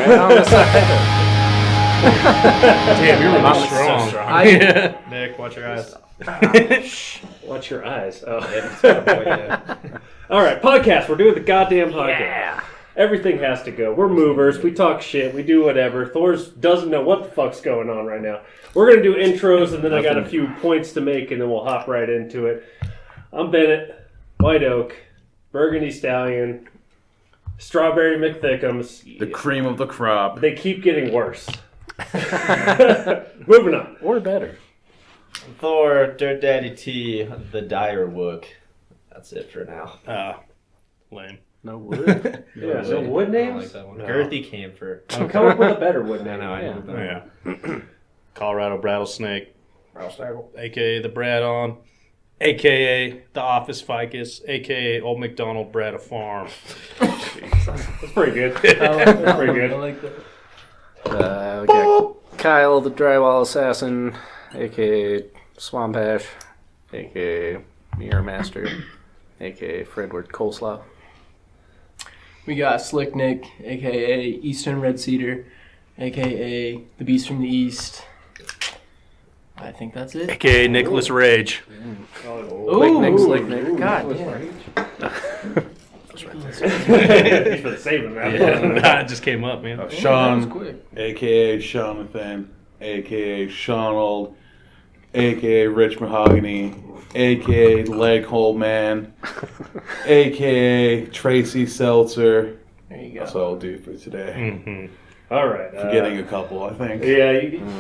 right on the side. Damn, you're really strong. Nick, watch your eyes. Watch your eyes. Oh. All right, podcast. We're doing the goddamn podcast. Yeah. Everything has to go. We're movers. We talk shit. We do whatever. Thor's doesn't know what the fuck's going on right now. We're going to do intros, and then I got a few points to make, and then we'll hop right into it. I'm Bennett, White Oak, Burgundy Stallion, Strawberry McThickums. The cream of the crop. They keep getting worse. Moving on. Or better. Thor, Dirt Daddy T, the Dire Wook. That's it for now. Lame. No wood. Yeah, no wood I names? like that one. No. Girthy Camphor. Come up with a better wood name. I know. Yeah. Colorado Rattlesnake, a.k.a. the Bradon, a.k.a. the Office Ficus, a.k.a. Old McDonald Brad a Farm. That's pretty good. That's pretty good. I like that. We got Kyle, the Drywall Assassin, a.k.a. Swamp Ash, a.k.a. Mirror Master, a.k.a. Fredward Coleslaw. We got Slick Nick, aka Eastern Red Cedar, aka the Beast from the East. I think that's it. A.k.a. Nicholas Rage. Slick Nick. God damn. He's been saving that. Nah, it just came up, man. That was Sean, quick. a.k.a. Jonathan, a.k.a. Shonald, a.k.a. Rich Mahogany, a.k.a. Leghole Man, a.k.a. Tracy Seltzer. There you go. That's all I'll do for today. Mm-hmm. All right. Forgetting a couple, I think. Yeah,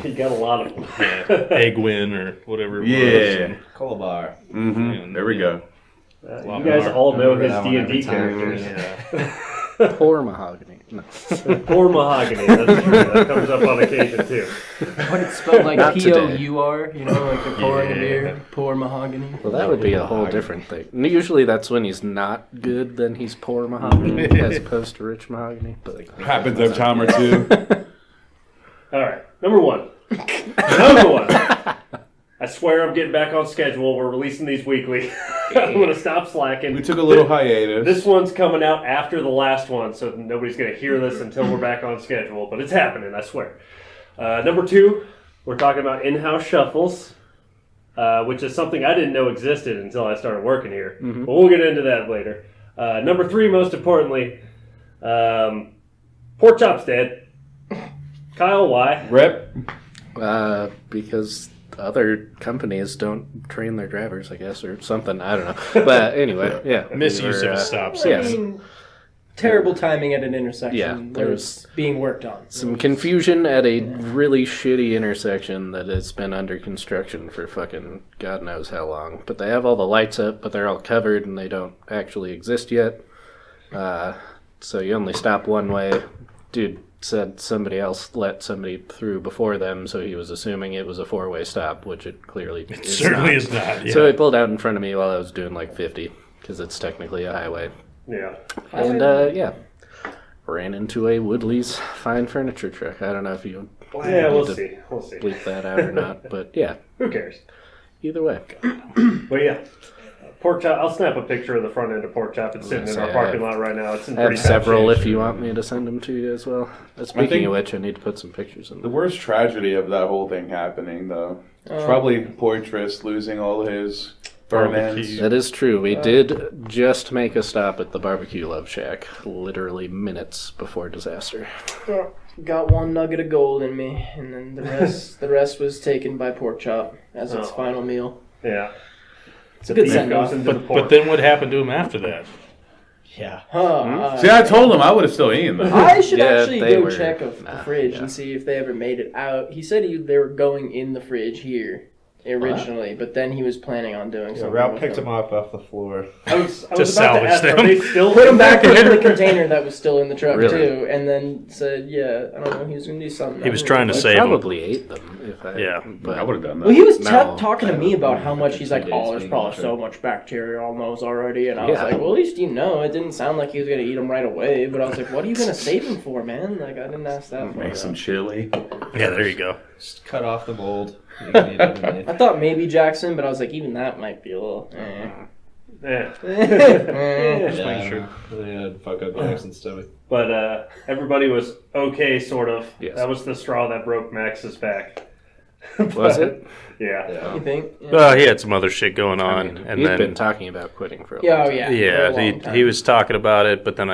you got a lot of them. Eggwin or whatever it Yeah. Colabar. Mm-hmm. There we go. You guys all know his D&D characters. Yeah. Poor Mahogany. No. Poor Mahogany. That's true. That comes up on occasion, too. But it's spelled like Not today. P-O-U-R, you know, like you're pouring a beer. Poor mahogany. Well, that would be a whole different thing. Usually that's when he's not good, then he's poor Mahogany, as opposed to rich Mahogany. But Happens a time or two. All right. Number one. I swear I'm getting back on schedule. We're releasing these weekly. I'm going to stop slacking. We took a little hiatus. This one's coming out after the last one, so nobody's going to hear this until we're back on schedule. But it's happening, I swear. Number two, we're talking about in-house shuffles, which is something I didn't know existed until I started working here. Mm-hmm. But we'll get into that later. Number three, most importantly, Pork Chop's dead. Kyle, why? Rep. because other companies don't train their drivers, I guess, or something. I don't know. But anyway, yeah. Misuse of a stop I sign. mean, terrible timing at an intersection. Yeah, where it's being worked on. Some confusion at a really shitty intersection that has been under construction for fucking God knows how long. But they have all the lights up, but they're all covered and they don't actually exist yet. So you only stop one way. Dude said somebody else let somebody through before them, so he was assuming it was a four-way stop, which it clearly It certainly is not. Yeah. So he pulled out in front of me while I was doing like 50, because it's technically a highway. Yeah. And, yeah, ran into a Woodley's fine furniture truck. I don't know if you Yeah, we'll to see. We'll see. bleep that out or not, but yeah, Who cares? either way. But yeah. Pork chop. I'll snap a picture of the front end of pork chop. It's sitting in our parking lot right now. It's in I have pretty bad several shape. if you want me to send them to you as well. Speaking think- of which, I need to put some pictures in The there. worst tragedy of that whole thing happening, though, it's probably Poitras losing all his burn ends. That is true. We did just make a stop at the Barbecue Love Shack, literally minutes before disaster. Got one nugget of gold in me, and then the rest was taken by pork chop as its final meal. Yeah. It's a good Beef send off. goes into the But pork. then what happened to him after that? Yeah. See, I told him I would have still eaten them. I should Yeah, actually they go were- check the fridge and see if they ever made it out. He said they were going in the fridge here originally, but then he was planning on doing So something. Ralph with picked them. him up off the floor. I was about salvage to ask, them. are they still Put him back in the container that was still in the truck Really? too, and then said, "Yeah, I don't know, he was gonna do something." He was trying to I save him. probably ate them if I. Yeah. but I would have done that. Well, he was No, talking to I me don't about know. how much he's like, Days "Oh, there's being probably sure. so much bacteria on those already," and I was Yeah. like, "Well, at least you know." It didn't sound like he was gonna eat them right away, but I was like, "What are you gonna save them for, man?" Like, I didn't ask that. Make some chili. Yeah, there you go. Just cut off the mold. You can eat it underneath. I thought maybe Jackson, but I was like, even that might be a little. Yeah. Yeah, sure. yeah, fuck up Jackson's stomach. But everybody was okay, sort of. Yes. That was the straw that broke Max's back. Was it? Yeah. Yeah. You think? Yeah. Well, he had some other shit going on, I mean, and he'd then been talking about quitting for a Yeah, long oh time. yeah. for a yeah, long time. he was talking about it, but then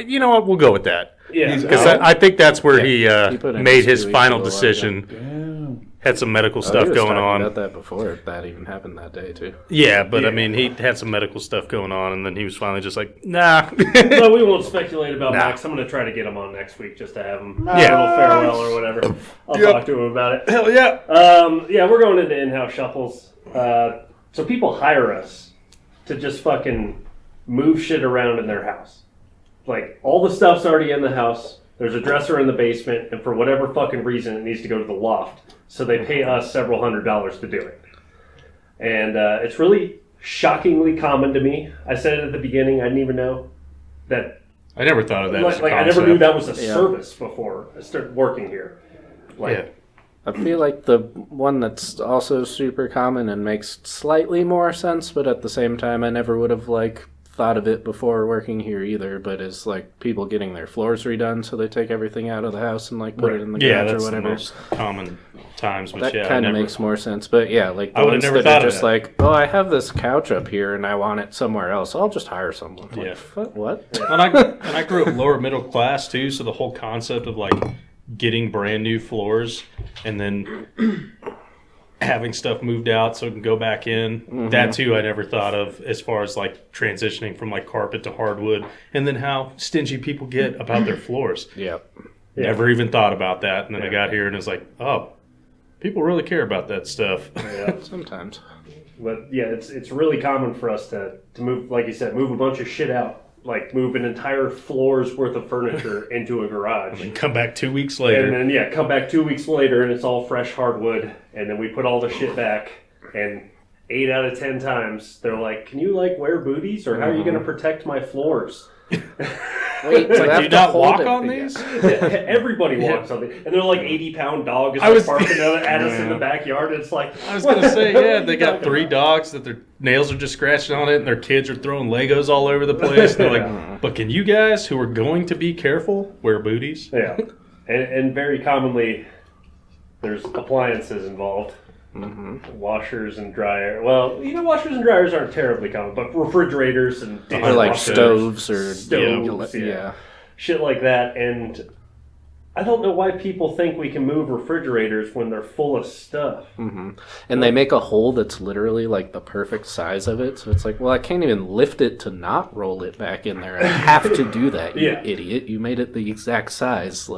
you know what? We'll go with that Yeah. because I think that's where He he put in made his his 2 final weeks a little decision. Damn. Had some medical Oh, he stuff was going talking on. about that before that even happened that day too. Yeah, but I Yeah. mean, he had some medical stuff going on, and then he was finally just like, nah. No, we won't speculate about Nah. Max. I'm going to try to get him on next week just to have him Yeah. a little farewell or whatever. I'll Yep. talk to him about it. Hell yeah. Yeah, we're going into in-house shuffles. So people hire us to just fucking move shit around in their house. Like, all the stuff's already in the house. There's a dresser in the basement, and for whatever fucking reason, it needs to go to the loft. So they pay us several $100s to do it. And it's really shockingly common to me. I said it at the beginning. I didn't even know that. I never thought of that as a I concept. never knew that was a Yeah. service before I started working here. Like, Yeah. I feel like the one that's also super common and makes slightly more sense, but at the same time, I never would have thought of it before working here either. But is people getting their floors redone, so they take everything out of the house and put it in the garage Yeah, or that's the whatever. most common times. But That yeah, kind I of never- makes more sense. But yeah, the I would've ones never that thought are of just that. oh, I have this couch up here and I want it somewhere else. I'll just hire someone. Yeah. What? And I grew up lower middle class too, so the whole concept of getting brand new floors and then having stuff moved out so it can go back in. That too I never thought of as far as transitioning from carpet to hardwood, and then how stingy people get about their floors. Yeah. Yeah. Never even thought about that, and then I Yeah. got here and it's oh, people really care about that stuff. yeah. Sometimes. But yeah, it's really common for us to move, like you said, move a bunch of shit out. Like move an entire floor's worth of furniture into a garage. And come back 2 weeks later. And then, come back 2 weeks later and it's all fresh hardwood. And then we put all the shit back. And 8 out of 10 times, they're like, can you wear booties? Or how are you going to protect my floors? Wait, It's you do have you to not hold walk it on together. these? Everybody walks on it. And they're 80-pound dog is I was- barking at us in the backyard. It's I was gonna say, yeah, they got 3 dogs that their nails are just scratching on it, and their kids are throwing Legos all over the place. And they're but can you guys, who are going to be careful, wear booties? Yeah. And very commonly, there's appliances involved. Washers and dryer. Well, washers and dryers aren't terribly common, but refrigerators and Or like dishwashers, stoves or stoves, yeah. shit like that. And I don't know why people think we can move refrigerators when they're full of stuff. And they make a hole that's literally the perfect size of it. So it's well, I can't even lift it to not roll it back in there. I have to do that, you Yeah. idiot. You made it the exact size.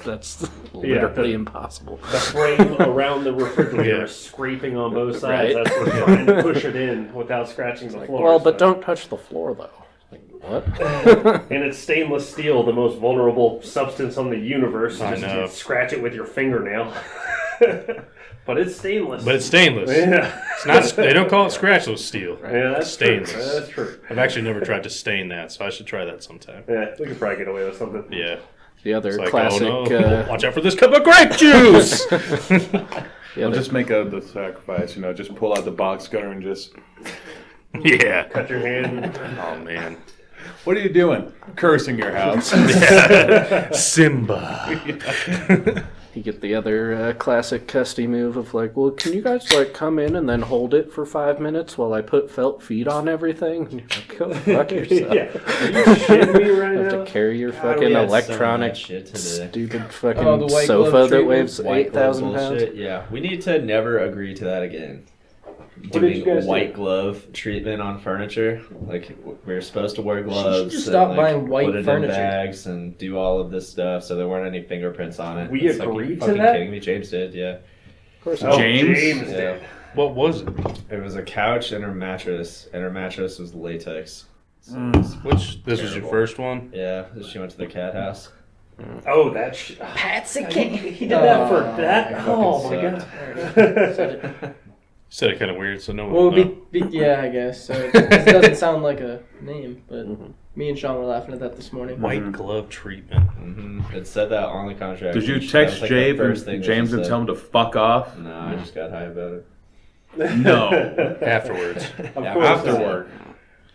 That's literally impossible. The frame around the refrigerator Yeah. is scraping on both sides. Right. That's what's trying to push it in without scratching the floor. Well, but don't touch the floor, though. What? And it's stainless steel, the most vulnerable substance on the universe. I Just know. scratch it with your fingernail. But it's stainless. But it's stainless. Yeah. It's not. They don't call it scratchless steel. Yeah, that's Stainless. true. That's true. I've actually never tried to stain that, so I should try that sometime. Yeah, we could probably get away with something. Yeah. The other It's classic. oh no, watch out for this cup of grape juice. The We'll other- just make the sacrifice, just pull out the box cutter and just. Yeah. Cut your hand. Oh man. What are you doing? Cursing your house. Simba. You get the other classic Custy move of well, can you guys come in and then hold it for 5 minutes while I put felt feet on everything? And you're go fuck yourself. Yeah. Are you shitting me right Have now? to carry your God, fucking we had some of electronic that shit today. stupid fucking Oh, the white glove sofa that treatment? weighs White glove 8,000 pounds. bullshit. Yeah, we need to never agree to that again. What did you Doing guys white do? glove treatment on furniture. We're supposed to wear gloves. just and, stop buying white put it furniture. in bags and do all of this stuff, so there weren't any fingerprints on it. We It's like, agreed you to fucking that? kidding me? James did, yeah. Of course, Oh, James? James Yeah. did. What was it? It was a couch and her mattress, and her mattress was latex. So Which this was your Terrible. first one? yeah, she went to the cat house. Oh, that shit. Patsy He did that for that? Oh, my Fucking God. Said it kind of weird, so no one. Well, would know. yeah, I guess. So it doesn't sound like a name, but me and Sean were laughing at that this morning. White glove treatment. It said that on the contract. Did you That text was, like, the James first thing and that James she and said. tell him to fuck off? No, I just got high about it. No. Afterwards. Of Yeah, course. After work.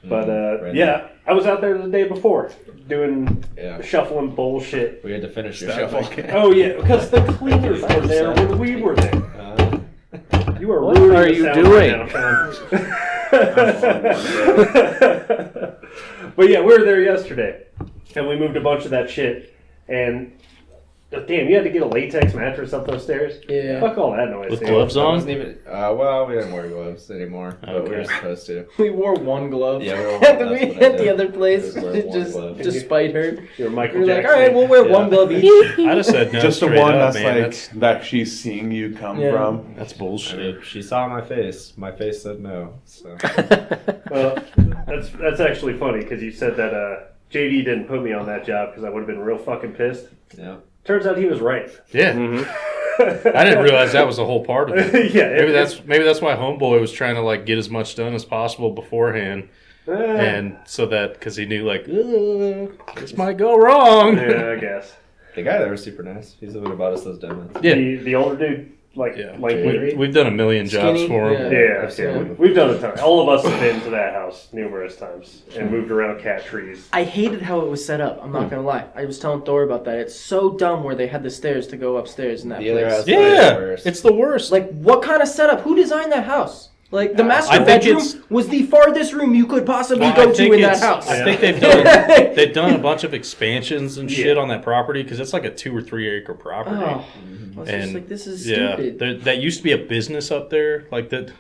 But Right. yeah, I was out there the day before doing Yeah. shuffling bullshit. We had to finish your Stop. shuffle. Oh yeah, because the cleaners were there when we were there. You are What ruining are the you sound doing? right now, Sean. But yeah, we were there yesterday, and we moved a bunch of that shit. And damn, you had to get a latex mattress up those stairs. Yeah. Fuck all that noise. With dude. gloves I on? wasn't even. Well, we didn't wear gloves anymore, but we were Okay. supposed to. We wore one glove. Yeah, we wore one, at that's what I at the did. other place, We wear one just glove. to spite her. You're We Michael were like, Jackson. all right, we'll wear Yeah. one glove each. I'd have said no. Just the straight one up, that's man. like that she's seeing you come Yeah. from. That's I bullshit. mean, she saw my face. My face said no. So Well, that's actually funny because you said that JD didn't put me on that job because I would have been real fucking pissed. yeah. Turns out he was right. Yeah. I didn't realize that was the whole part of it. Yeah, Maybe that's why Homeboy was trying to like get as much done as possible beforehand, and so that because he knew like this might go wrong. yeah, I guess. The guy there was super nice. He's the one who bought us those donuts. Yeah. The older dude, like We've done a million jobs Skinny? for him. Yeah. I've seen him. We've done a ton. All of us have been to that house numerous times and moved around cat trees. I hated how it was set up. I'm not gonna lie. I was telling Thor about that. It's so dumb where they had the stairs to go upstairs in that The other place. house- Yeah, Worst. it's the worst. Like, what kind of setup? Who designed that house? Like, the master I think bedroom it's- was the farthest room you could possibly Well, go I to think in that it's- house. I think they've done a bunch of expansions and shit on that property because it's like a 2 or 3 acre property. Oh, I was just And like, this is yeah, stupid. that used to be a business up there, like that.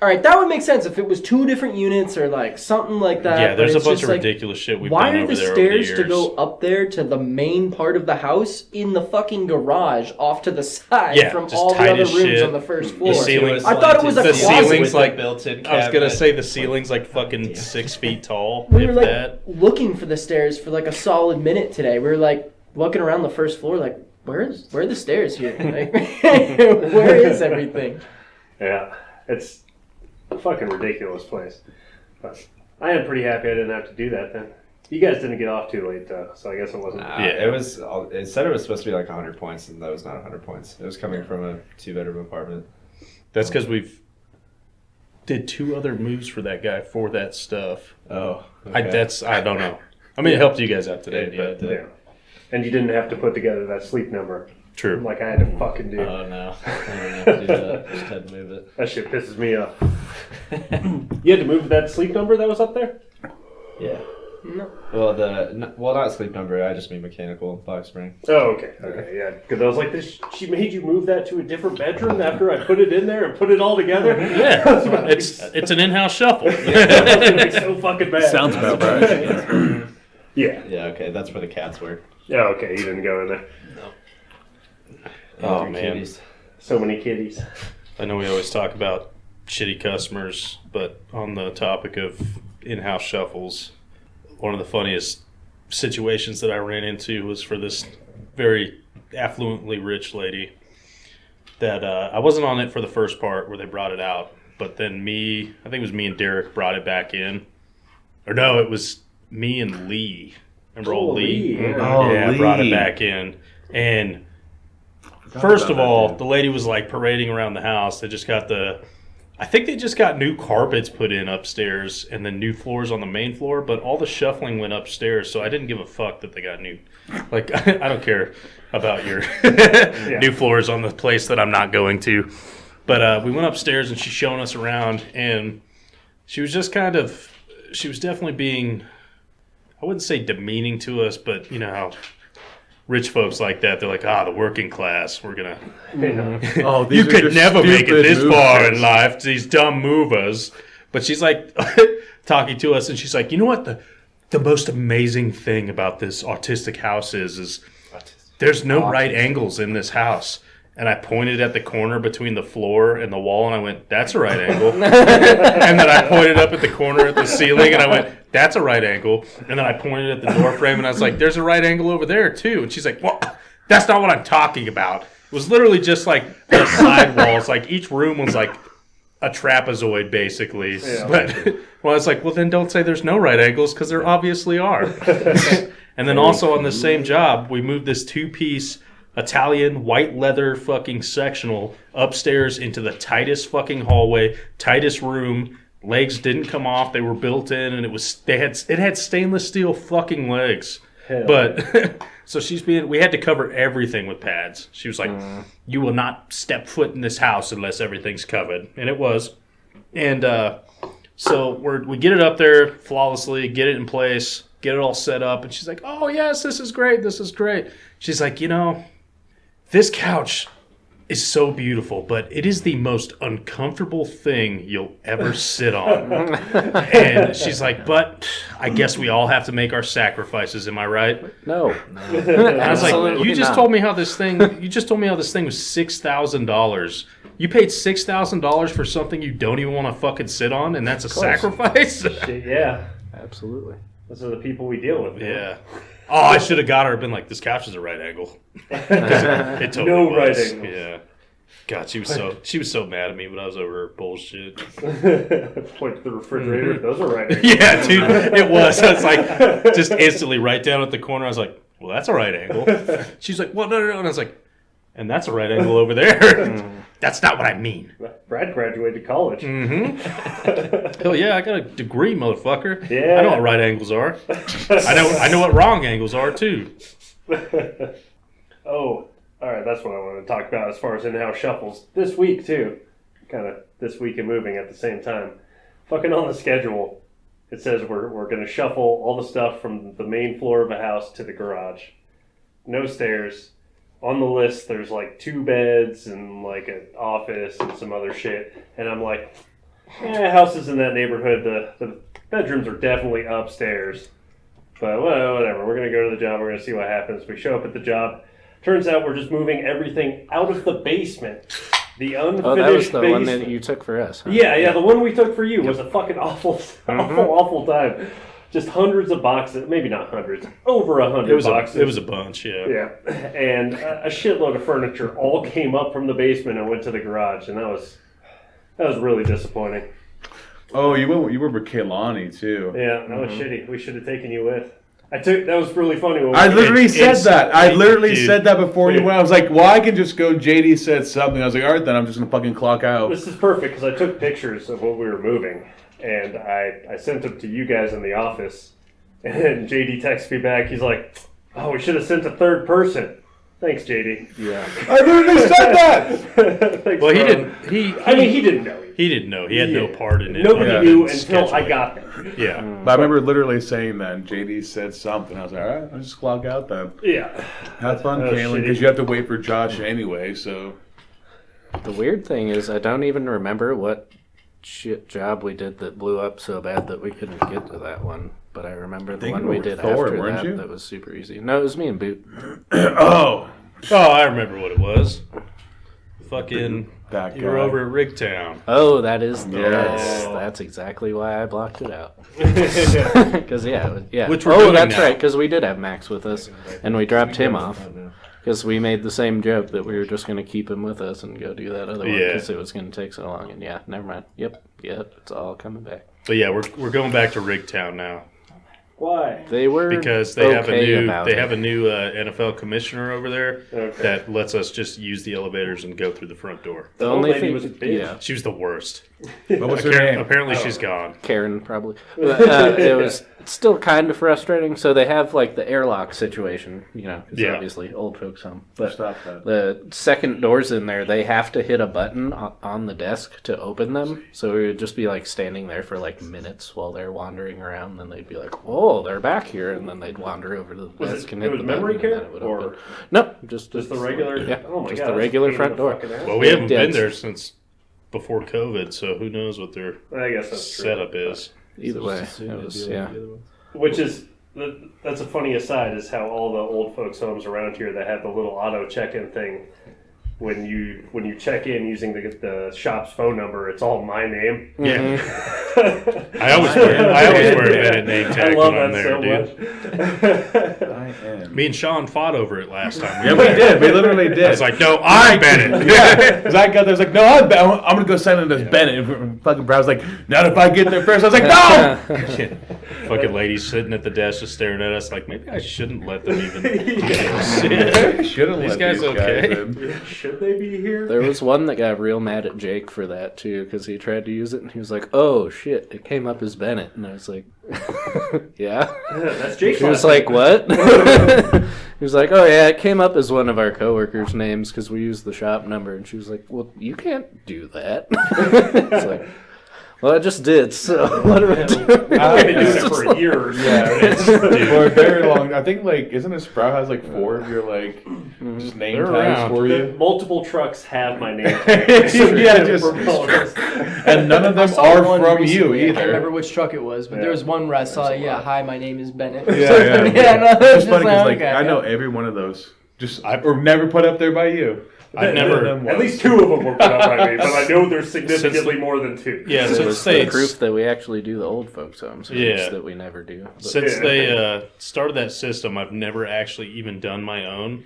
All right, that would make sense if it was 2 different units or like something like that. Yeah, but there's a it's bunch just of like, ridiculous shit we've why done are over the there over the stairs years. to go up there to the main part of the house in the fucking garage off to the side Yeah, from just all the tight other as rooms shit. on the first floor? ceiling- I thought it was a the closet. ceiling's with like the built-in I was gonna cabinet. say the ceiling's like fucking 6 feet tall, We if were like that. looking for the stairs for like a solid minute today. We were like looking around the first floor, like where are the stairs here? Like, where is everything? Yeah, it's a fucking ridiculous place. But I am pretty happy I didn't have to do that then. You guys didn't get off too late though, so I guess it wasn't. Nah, Yeah. it was. It said it was supposed to be like 100 points, and that was not 100 points. It was coming from a 2-bedroom apartment. That's because we've did 2 other moves for that guy for that stuff. Oh, I don't know. I mean, it helped you guys out today, Yeah, but Yeah, and you didn't have to put together that sleep number true. like I had to fucking do. Oh no, I didn't have to do that. Just had to move it. That shit pisses me off. You had to move that sleep number that was up there? Yeah. No. Well, not sleep number. I just mean mechanical box spring. Oh, okay. Okay, yeah. Because I was like, she made you move that to a different bedroom after I put it in there and put it all together? Yeah, it's an in-house shuffle. That's gonna be so fucking bad. Sounds about right. Yeah. Yeah. Okay, that's where the cats were. Yeah, okay. You didn't go in there. Oh, Three man. kitties. So many kitties. I know we always talk about shitty customers, but on the topic of in-house shuffles, one of the funniest situations that I ran into was for this very affluently rich lady that I wasn't on it for the first part where they brought it out, but then I think it was me and Derek brought it back in. Or no, it was me and Lee. Remember old Lee? Lee, yeah. Oh, Yeah, brought it Lee. back in. And first about of that, all, dude. the lady was like parading around the house. They just got I think they just got new carpets put in upstairs and then new floors on the main floor, but all the shuffling went upstairs, so I didn't give a fuck that they got new. Like, I don't care about your new floors on the place that I'm not going to. But we went upstairs and she's showing us around, and she was just she was definitely being, I wouldn't say demeaning to us, but you know how rich folks like that, they're like, the working class, we're gonna. Oh, You these are could just never make it stupid this far movements. in life, these dumb movers. But she's like talking to us, and she's like, you know what the most amazing thing about this autistic house is there's no right angles in this house. And I pointed at the corner between the floor and the wall, and I went, that's a right angle. And then I pointed up at the corner at the ceiling, and I went, that's a right angle. And then I pointed at the door frame, and I was like, there's a right angle over there, too. And she's like, well, that's not what I'm talking about. It was literally just like the side walls. Like each room was like a trapezoid, basically. Yeah. But well, it's like, well, then don't say there's no right angles, because there obviously are. And then also on the same job, we moved this 2-piece Italian white leather fucking sectional upstairs into the tightest fucking hallway, tightest room. Legs didn't come off; they were built in, and it had stainless steel fucking legs. Hell. But so we had to cover everything with pads. She was like, "You will not step foot in this house unless everything's covered," and it was. And so we get it up there flawlessly, get it in place, get it all set up, and she's like, "Oh yes, this is great. This is great." She's like, this couch is so beautiful, but it is the most uncomfortable thing you'll ever sit on. And she's like, but I guess we all have to make our sacrifices. Am I right? No. And I was like, you just told me how this thing was $6,000. You paid $6,000 for something you don't even want to fucking sit on, and that's a sacrifice? Shit, yeah. Absolutely. Those are the people we deal with. Yeah. Oh, I should have got her. Been like, this couch is a right angle. It totally No was. right angles. Yeah. God, she was so mad at me when I was over her bullshit. Point to the refrigerator. Those are right. Yeah, dude, it was. I was like, just instantly right down at the corner. I was like, well, that's a right angle. She's like, well, no. And I was like, and that's a right angle over there. That's not what I mean. Brad graduated college. Hell yeah, I got a degree, motherfucker. Yeah. I know what right angles are. I know what wrong angles are too. Oh, all right. That's what I wanted to talk about as far as in-house shuffles this week too. Kind of this week and moving at the same time. Fucking on the schedule, it says we're going to shuffle all the stuff from the main floor of a house to the garage. No stairs. On the list, there's like 2 beds and like an office and some other shit. And I'm like, houses in that neighborhood, the bedrooms are definitely upstairs. But whatever, we're going to go to the job, we're going to see what happens. We show up at the job. Turns out we're just moving everything out of the basement. The unfinished Oh, that was the basement. one that you took for us, huh? Yeah, the one we took for you was a fucking awful time. Just hundreds of boxes, maybe not hundreds, over 100 boxes. It was a bunch, yeah. Yeah, and a shitload of furniture all came up from the basement and went to the garage, and that was really disappointing. Oh, you were with Kaylani too. Yeah, that was shitty. We should have taken you with. That was really funny. When I literally said that. I literally Dude. said that before you went. I was like, well, I can just go. JD said something. I was like, all right, then I'm just gonna fucking clock out. This is perfect because I took pictures of what we were moving, and I sent them to you guys in the office. And JD texts me back. He's like, "Oh, we should have sent a third person." Thanks, JD. Yeah. I literally said that. Thanks, Well, he bro. didn't. He didn't know. He didn't know. He had no part in it. Nobody other knew than until I scheduling. got there. Yeah. But I remember literally saying that. And JD said something. I was like, all right, I'll just clock out then. Yeah. Have fun, That was Kaylin, shitty. because you have to wait for Josh anyway. So The weird thing is, I don't even remember what shit job we did that blew up so bad that we couldn't get to that one. But I remember the think one you we were did Thor, after weren't that you? that was super easy. No, it was me and Boot. oh, Oh, I remember what it was. Fucking, that you were guy. over at Rigtown. Oh, that is Yes. that's exactly why I blocked it out. Because Which we're oh, doing that's now. right. Because we did have Max with us, and we dropped him off. Because we made the same joke that we were just going to keep him with us and go do that other one Yeah. because it was going to take so long. And yeah, never mind. Yep, it's all coming back. But yeah, we're going back to Rigtown now Why? They were because they have okay a new NFL commissioner over there Okay. that lets us just use the elevators and go through the front door. The old only lady thing was a bitch. yeah, She was the worst. What was her name? Apparently, she's gone. Karen probably. But, it was still kind of frustrating. So they have like the airlock situation, it's Yeah. obviously old folks home. But Stop that. the second doors in there, they have to hit a button on the desk to open them. So we would just be like standing there for like minutes while they're wandering around. Then they'd be like, "Oh, they're back here," and then they'd wander over to the Was desk it, and it hit was the button. memory and then care it would or open. No, just just the regular? Yeah, Oh my just god, the that's regular a pain front in the door. fucking ass. Well, we haven't Yeah, been it's- there since before COVID, so who knows what their I guess that's true. setup is. Either way, it was Which is that's a funny aside is how all the old folks homes around here that have the little auto check-in thing, when you check in using the shop's phone number, it's all my name. Yeah. I always wear a Bennett name tag I love when I'm that there, so dude. much. I am. Me and Sean fought over it last time. Yeah, we did. We literally did. I was like, no, I'm Bennett. Yeah, Zach got there. Was like, no, I'm gonna go sign in as Bennett. And fucking Brown's like, not if I get there first. I was like, no. Fucking ladies sitting at the desk just staring at us like, maybe I shouldn't let them even. Shouldn't These let guys these okay? guys in. Should they be here? There was one that got real mad at Jake for that too, because he tried to use it and he was like, "Oh shit, it came up as Bennett," and I was like, "Yeah." That's Jake's He was last like, "What?" He was like, "Oh yeah, it came up as one of our coworkers' names because we used the shop number," and she was like, "Well, you can't do that." It's like, well, I just did. So what do I do? I've been doing it for a year or so. For a very long. I think isn't it Sprout has 4 of your just name They're tags around. for you. Multiple trucks have my name. Yeah, just and none of them are one from recently. you I can't remember either. which truck it was, but Yeah. there was one where I saw, hi, my name is Bennett. Yeah. Yeah, no, It's just funny because okay, I know yeah. every one of those. Or never put up there by you. I've None of never. them At was. least 2 of them were put up by me, but I know there's significantly more than 2. Yeah, It since was they the proof that we actually do the old folks' homes. Yeah. That we never do. But since they started that system, I've never actually even done my own.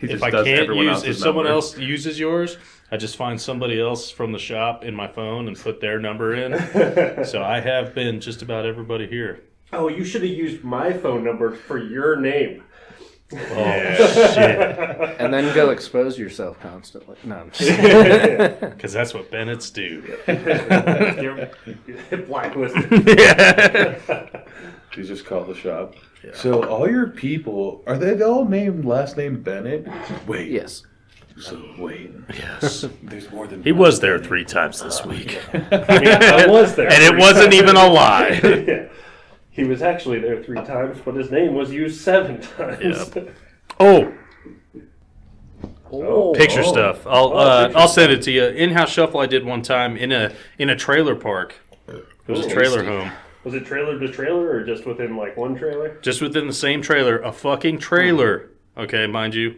He If just I does can't everyone use, else's if someone number. else uses yours, I just find somebody else from the shop in my phone and put their number in. So I have been just about everybody here. Oh, you should have used my phone number for your name. Oh shit! and then go expose yourself constantly. No, I'm just Because that's what Bennett's do. You're blacklisted. You just call the shop. So all your people are they all named last name Bennett? Wait. yes. So wait. Yes, There's more than he was there 3 times this week, I mean, I was there. and it wasn't even a lie. Yeah. He was actually there 3 times, but his name was used 7 times. Yep. Oh, Oh. picture Oh. stuff. picture I'll send it to you. In-house shuffle I did one time in a trailer park. It was a Ooh. trailer home. Was it trailer to trailer or just within one trailer? Just within the same trailer, a fucking trailer. Okay, mind you,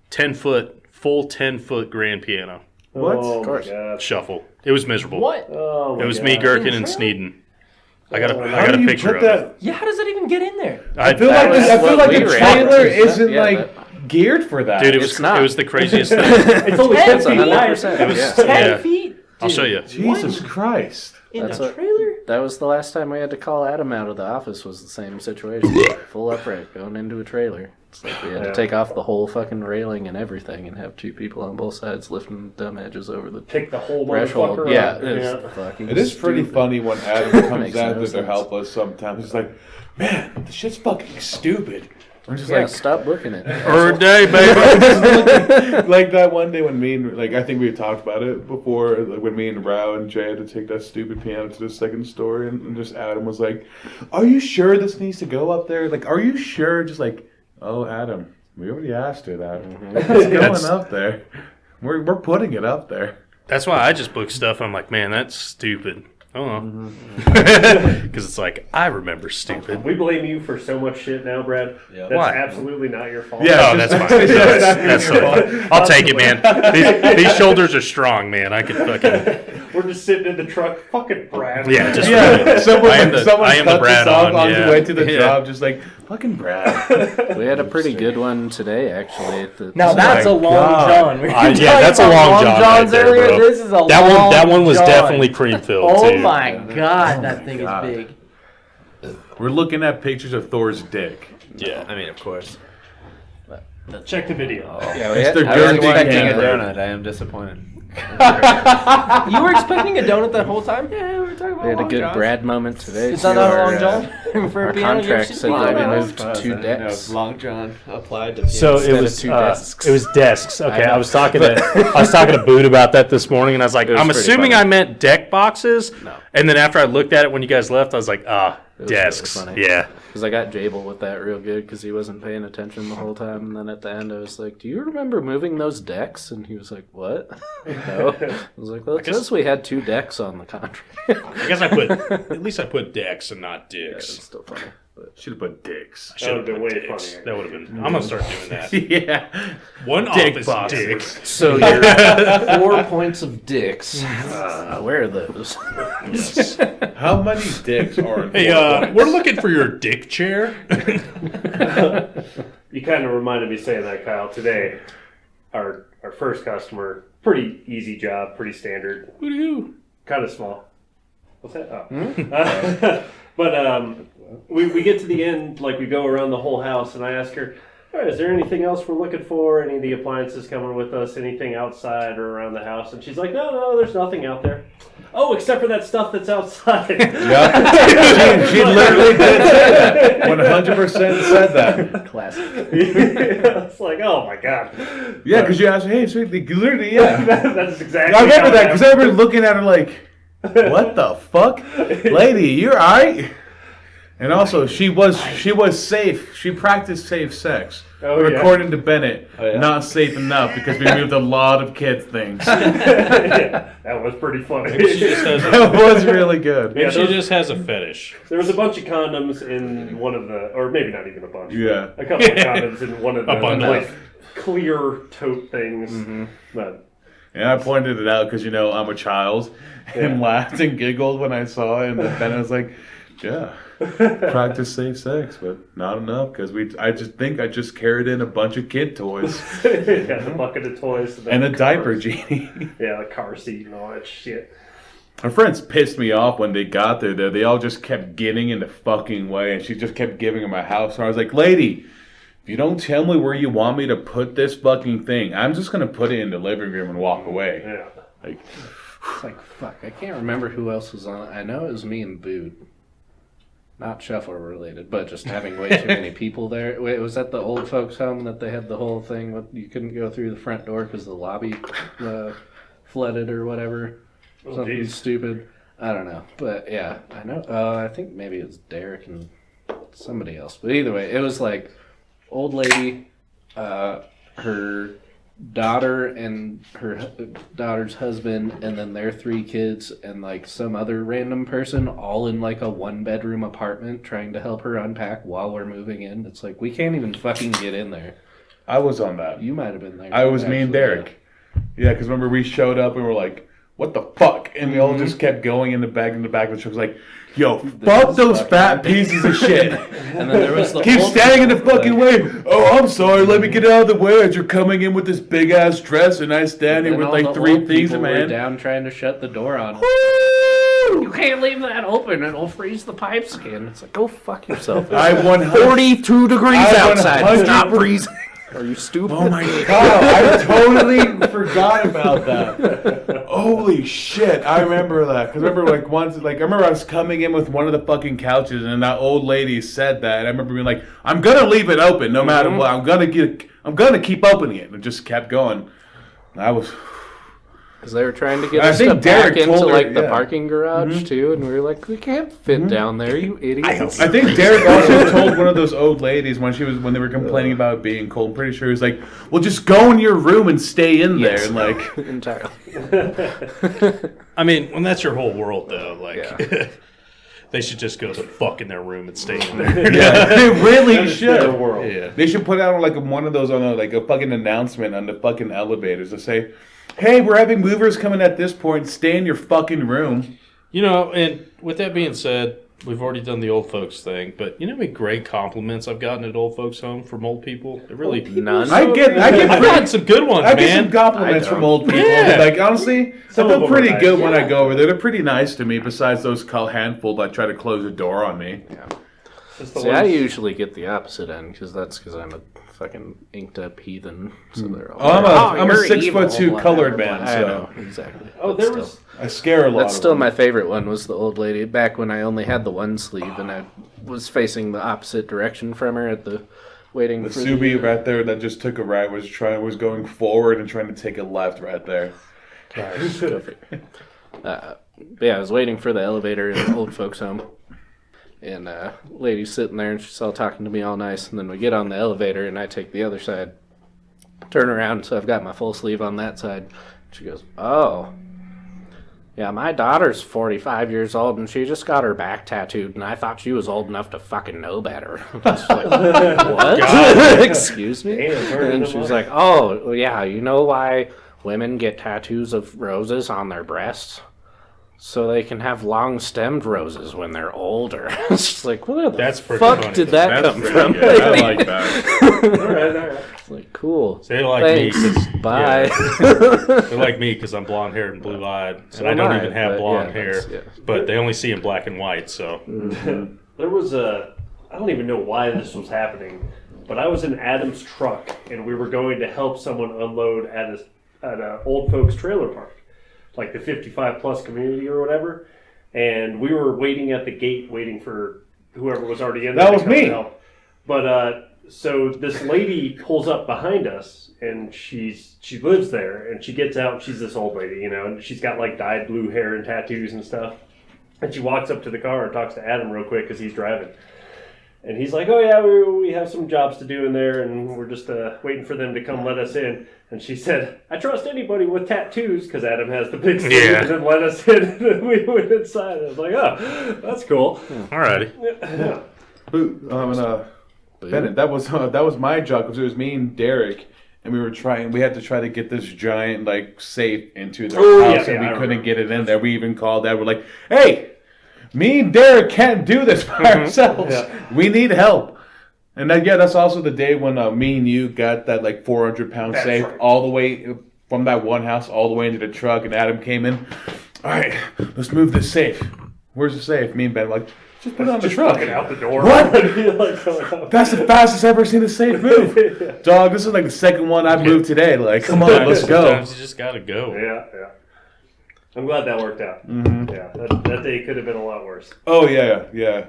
10-foot, full 10-foot grand piano What? Oh, Of course. my God. shuffle. It was miserable. What? Oh, my It was God. me, Gherkin, In and the Sneeden. I got How a do you picture put of that? it. Yeah, how does that even get in there? I feel That like was I feel what like we the ran trailer into. isn't Yeah, geared for that. Dude, It's not. it was the craziest thing. It's only 10 It's feet wide. 100%. It was- yeah. 10 Yeah. feet? I'll show you. Jesus Christ. In That's a what- trailer? That was the last time we had to call Adam out of the office. Was the same situation. Full upright, going into a trailer. It's like we had to take off the whole fucking railing and everything, and have 2 people on both sides lifting dumb edges over the Pick the whole threshold. motherfucker Yeah, up. it's fucking. It is pretty stupid. funny when Adam comes Makes out no that they're sense. helpless sometimes. He's like, man, this shit's fucking stupid. We're just Yeah, stop booking it. Every day, baby. like that one day when me and I think we talked about it before, when me and Rao and Jay had to take that stupid piano to the second story, and just Adam was like, "Are you sure this needs to go up there? Like, are you sure?" Just like, "Oh, Adam, we already asked it, Adam. It's going That's- up there. We're putting it up there." That's why I just book stuff. I'm like, man, that's stupid. Oh, because it's like I remember stupid. We blame you for so much shit now, Brad. Yeah. That's Why? absolutely not your fault. Yeah. Oh, that's fine. That's fine. I'll take it, man. These shoulders are strong, man. I could fucking We're just sitting in the truck. Fucking Brad. yeah. Just Yeah, someone I am the cut Brad us off on. on Yeah. the way to the Yeah. job, just like fucking Brad. We had a pretty good one today, actually. Now that's a long God. John. We were Yeah, talking that's a about long John right Johns there, earlier. bro. This is a that long one was John. definitely cream filled Oh too. my God, that thing God. is big. We're looking at pictures of Thor's dick. Yeah. I mean, of course. Check the video. Yeah, It's the I was dirty expecting a camera. donut. I am disappointed. You were expecting a donut that whole time? Yeah, we were talking about we had a long good Johns. Brad moment today. It's not too. that Our, long John? For our a piano, you ever contract seen said a that piano? we moved to 2 decks. Long John applied to So Instead it of was 2 desks. It was desks. Okay, I know. I was talking to Boot about that this morning, and I was like, It was I'm pretty assuming funny. I meant deck boxes. No. And then after I looked at it when you guys left, I was like, It was really desks. funny. Yeah. Because I got Jabel with that real good because he wasn't paying attention the whole time. And then at the end, I was like, "Do you remember moving those decks?" And he was like, "What?" No. I was like, "Well, it guess- says we had 2 decks on the contract." I guess at least I put decks and not Yeah, dicks. it's still funny. Should have put dicks. That would have been way Dicks. funnier. That would have been. I'm gonna start doing that. Yeah. One Dick office bosses. dick. So your 4 points of dicks. Where are those? How many dicks are in Hey, 4 points? we're looking for your dick chair. You kind of reminded me saying that, Kyle. Today, our first customer, pretty easy job, pretty standard, Woo-hoo. kind of small. What's that? Oh. But we get to the end, like we go around the whole house, and I ask her, all right, is there anything else we're looking for? Any of the appliances coming with us? Anything outside or around the house? And she's like, no, there's nothing out there. Oh, except for that stuff that's outside. Yeah. She literally did say that. 100% said that. Classic. It's like, oh my god. Yeah, because you asked, hey, sweet, literally, yeah. That's exactly. I remember how that because I remember looking at her like, what the fuck? Lady, you're alright? And also, she was safe. She practiced safe sex. Oh, But yeah. according to Bennett, yeah. not safe enough because we moved a lot of kids' things. Yeah, that was pretty funny. Maybe she just has That was really good. Yeah, Maybe she those- just has a fetish. There was a bunch of condoms in one of the, or maybe not even a bunch. Yeah. A couple of condoms in one of the A bundle. like clear tote things. But And I pointed it out because, I'm a child and laughed and giggled when I saw it. And then I was like, yeah, practice safe sex, but not enough because I just carried in a bunch of kid toys yeah, the bucket of toys and a the diaper cars. genie. Yeah, the car seat and all that shit. My friends pissed me off when they got there. They all just kept getting in the fucking way, and she just kept giving them a house. And I was like, lady, if you don't tell me where you want me to put this fucking thing, I'm just going to put it in the living room and walk away. Yeah. Like, It's like, fuck, I can't remember who else was on it. I know it was me and Boot. Not shuffle related, but just having way too many people there. Wait, was that the old folks' home that they had the whole thing with you couldn't go through the front door because the lobby flooded or whatever? Oh, Something geez. stupid. I don't know. But yeah, I know. I think maybe it was Derek and somebody else. But either way, it was like old lady, her daughter and her daughter's husband, and then their 3 kids, and like some other random person, all in like a 1-bedroom apartment, trying to help her unpack while we're moving in. It's like we can't even fucking get in there. I was on that. You might have been there. I was me and actually, Derek. Yeah, because remember we showed up and we were like, what the fuck? And we all just kept going in the back of the truck. It was like, yo, fuck those fat pieces of shit. And then there was the Keep old standing in the people, fucking like, way. Oh, I'm sorry. Let me get out of the way as you're coming in with this big ass dress, and I stand here and with all like the 3 old things people in were my hand. down trying to shut the door on us. Woo! You can't leave that open; it'll freeze the pipes again. It's like, go fuck yourself. I 100. 42 degrees I outside. It's not 100% freezing. Are you stupid? Oh my god! I totally forgot about that. Holy shit! I remember that because remember like once I remember I was coming in with one of the fucking couches and that old lady said that and I remember being like, I'm gonna leave it open no matter what. I'm gonna keep opening it and it just kept going. And I was. Because they were trying to get I us think to Derek back into told her, like the yeah. parking garage too, and we were like, we can't fit down there, you idiots. I think Derek also told one of those old ladies when they were complaining about it being cold. I'm pretty sure he was like, "Well, just go in your room and stay in there." Yes. And like, entirely. I mean, when that's your whole world, though, like, Yeah. they should just go the fuck in their room and stay in there. yeah, they really That is their should. world. Yeah. They should put out like one of those on a fucking announcement on the fucking elevators to say, "Hey, we're having movers coming at this point. Stay in your fucking room." You know, and with that being said, we've already done the old folks thing, but you know how many great compliments I've gotten at old folks' home from old people? It really None. I get I've gotten some good ones, I get man. some compliments I from don't. old people. Yeah. Like honestly, Some I of feel them are pretty nice. good when I go over there. They're pretty nice to me. Besides those handful that try to close the door on me. Just the See, I ones- usually get the opposite end because I'm a fucking inked up heathen. So they're all. Oh, I'm a you're 6'2" evil, colored blah, man, blah, blah. I so- know exactly. Oh, But there still. was. I scare a lot. That's of still them. my favorite one. Was the old lady back when I only had the one sleeve and I was facing the opposite direction from her at the waiting The for Subi right there that just took a right was going forward and trying to take a left right there. But yeah, I was waiting for the elevator in the old folks' home, and lady's sitting there and she's all talking to me all nice. And then we get on the elevator and I take the other side, turn around, so I've got my full sleeve on that side. She goes, "Oh." Yeah, my daughter's 45 years old, and she just got her back tattooed, and I thought she was old enough to fucking know better. It's like, what? Excuse me? Damn, burning And them she was up. like, oh, yeah, you know why women get tattoos of roses on their breasts? So they can have long-stemmed roses when they're older. It's just like, where the That's pretty fuck funny. did that That's come pretty from? good. I like that. All right. It's like, cool. So they like Thanks. me. 'Cause- Bye. yeah, they like me because I'm blonde haired and blue eyed, So and I am don't I, even have but blonde yeah, hair. that's- yeah. But they only see in black and white. So There was I don't even know why this was happening, but I was in Adam's truck and we were going to help someone unload at a old folks trailer park, like the 55 plus community or whatever. And we were waiting at the gate, waiting for whoever was already in there. That to was come me. help. But so this lady pulls up behind us, and she lives there, and she gets out. And she's this old lady, and she's got like dyed blue hair and tattoos and stuff. And she walks up to the car and talks to Adam real quick because he's driving. And he's like, oh yeah, we have some jobs to do in there, and we're just waiting for them to come let us in. And she said, I trust anybody with tattoos, because Adam has the big sleeve, Yeah. and then let us in. And then we went inside. I was like, oh, that's cool. alrighty. Yeah. Bennett, that was my job because it was me and Derek, and we had to try to get this giant like safe into their Oh, house, yeah, and yeah, I we couldn't remember. get it in there. We even called that. We're like, hey, me and Derek can't do this by ourselves. Yeah. We need help. And that's also the day when me and you got that like 400-pound That's safe right. all the way from that one house all the way into the truck, and Adam came in. All right, let's move this safe. Where's the safe? Me and Ben were like, just put it on the Just truck. fucking out the door. What? Like, going out. That's the fastest I've ever seen a safe move. Dog, this is like the second one I've moved today. Like, come on, let's go. Sometimes you just gotta go. Yeah. I'm glad that worked out. Mm-hmm. Yeah, that day could have been a lot worse. Oh, yeah. Yeah.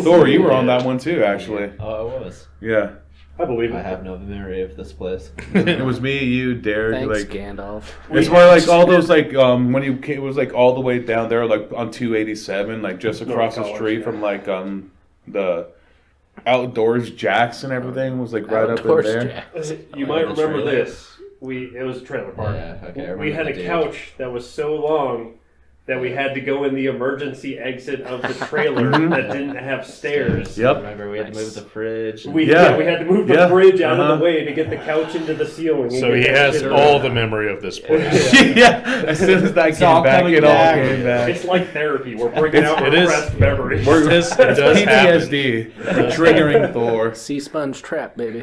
Thor, you were on that one too, actually. Oh, I was. Yeah. I believe I it. have no memory of this place. It was me, you, Derek. Thanks, Like, Gandalf. it's where like all those like when you came, it was like all the way down there, like on 287, like just across the College, street yeah. from like the Outdoors Jacks and everything was like right Outdoors up in there. Jack. You Oh, might the remember trailer? this. It was a trailer park. Yeah, okay. I We remember had a the dude. couch that was so long that we had to go in the emergency exit of the trailer that didn't have stairs. I Yep. remember we had to move the fridge. We Yeah. had to move the Yeah. bridge out of Uh-huh. the way to get the couch into the ceiling. and So get he that has shit all around. the memory of this place. Yeah. As soon as that came all back, coming it all back. came back. It's like therapy. We're bringing out It is. repressed memories. It does happen. PTSD. Triggering Thor. Sea sponge trap, baby.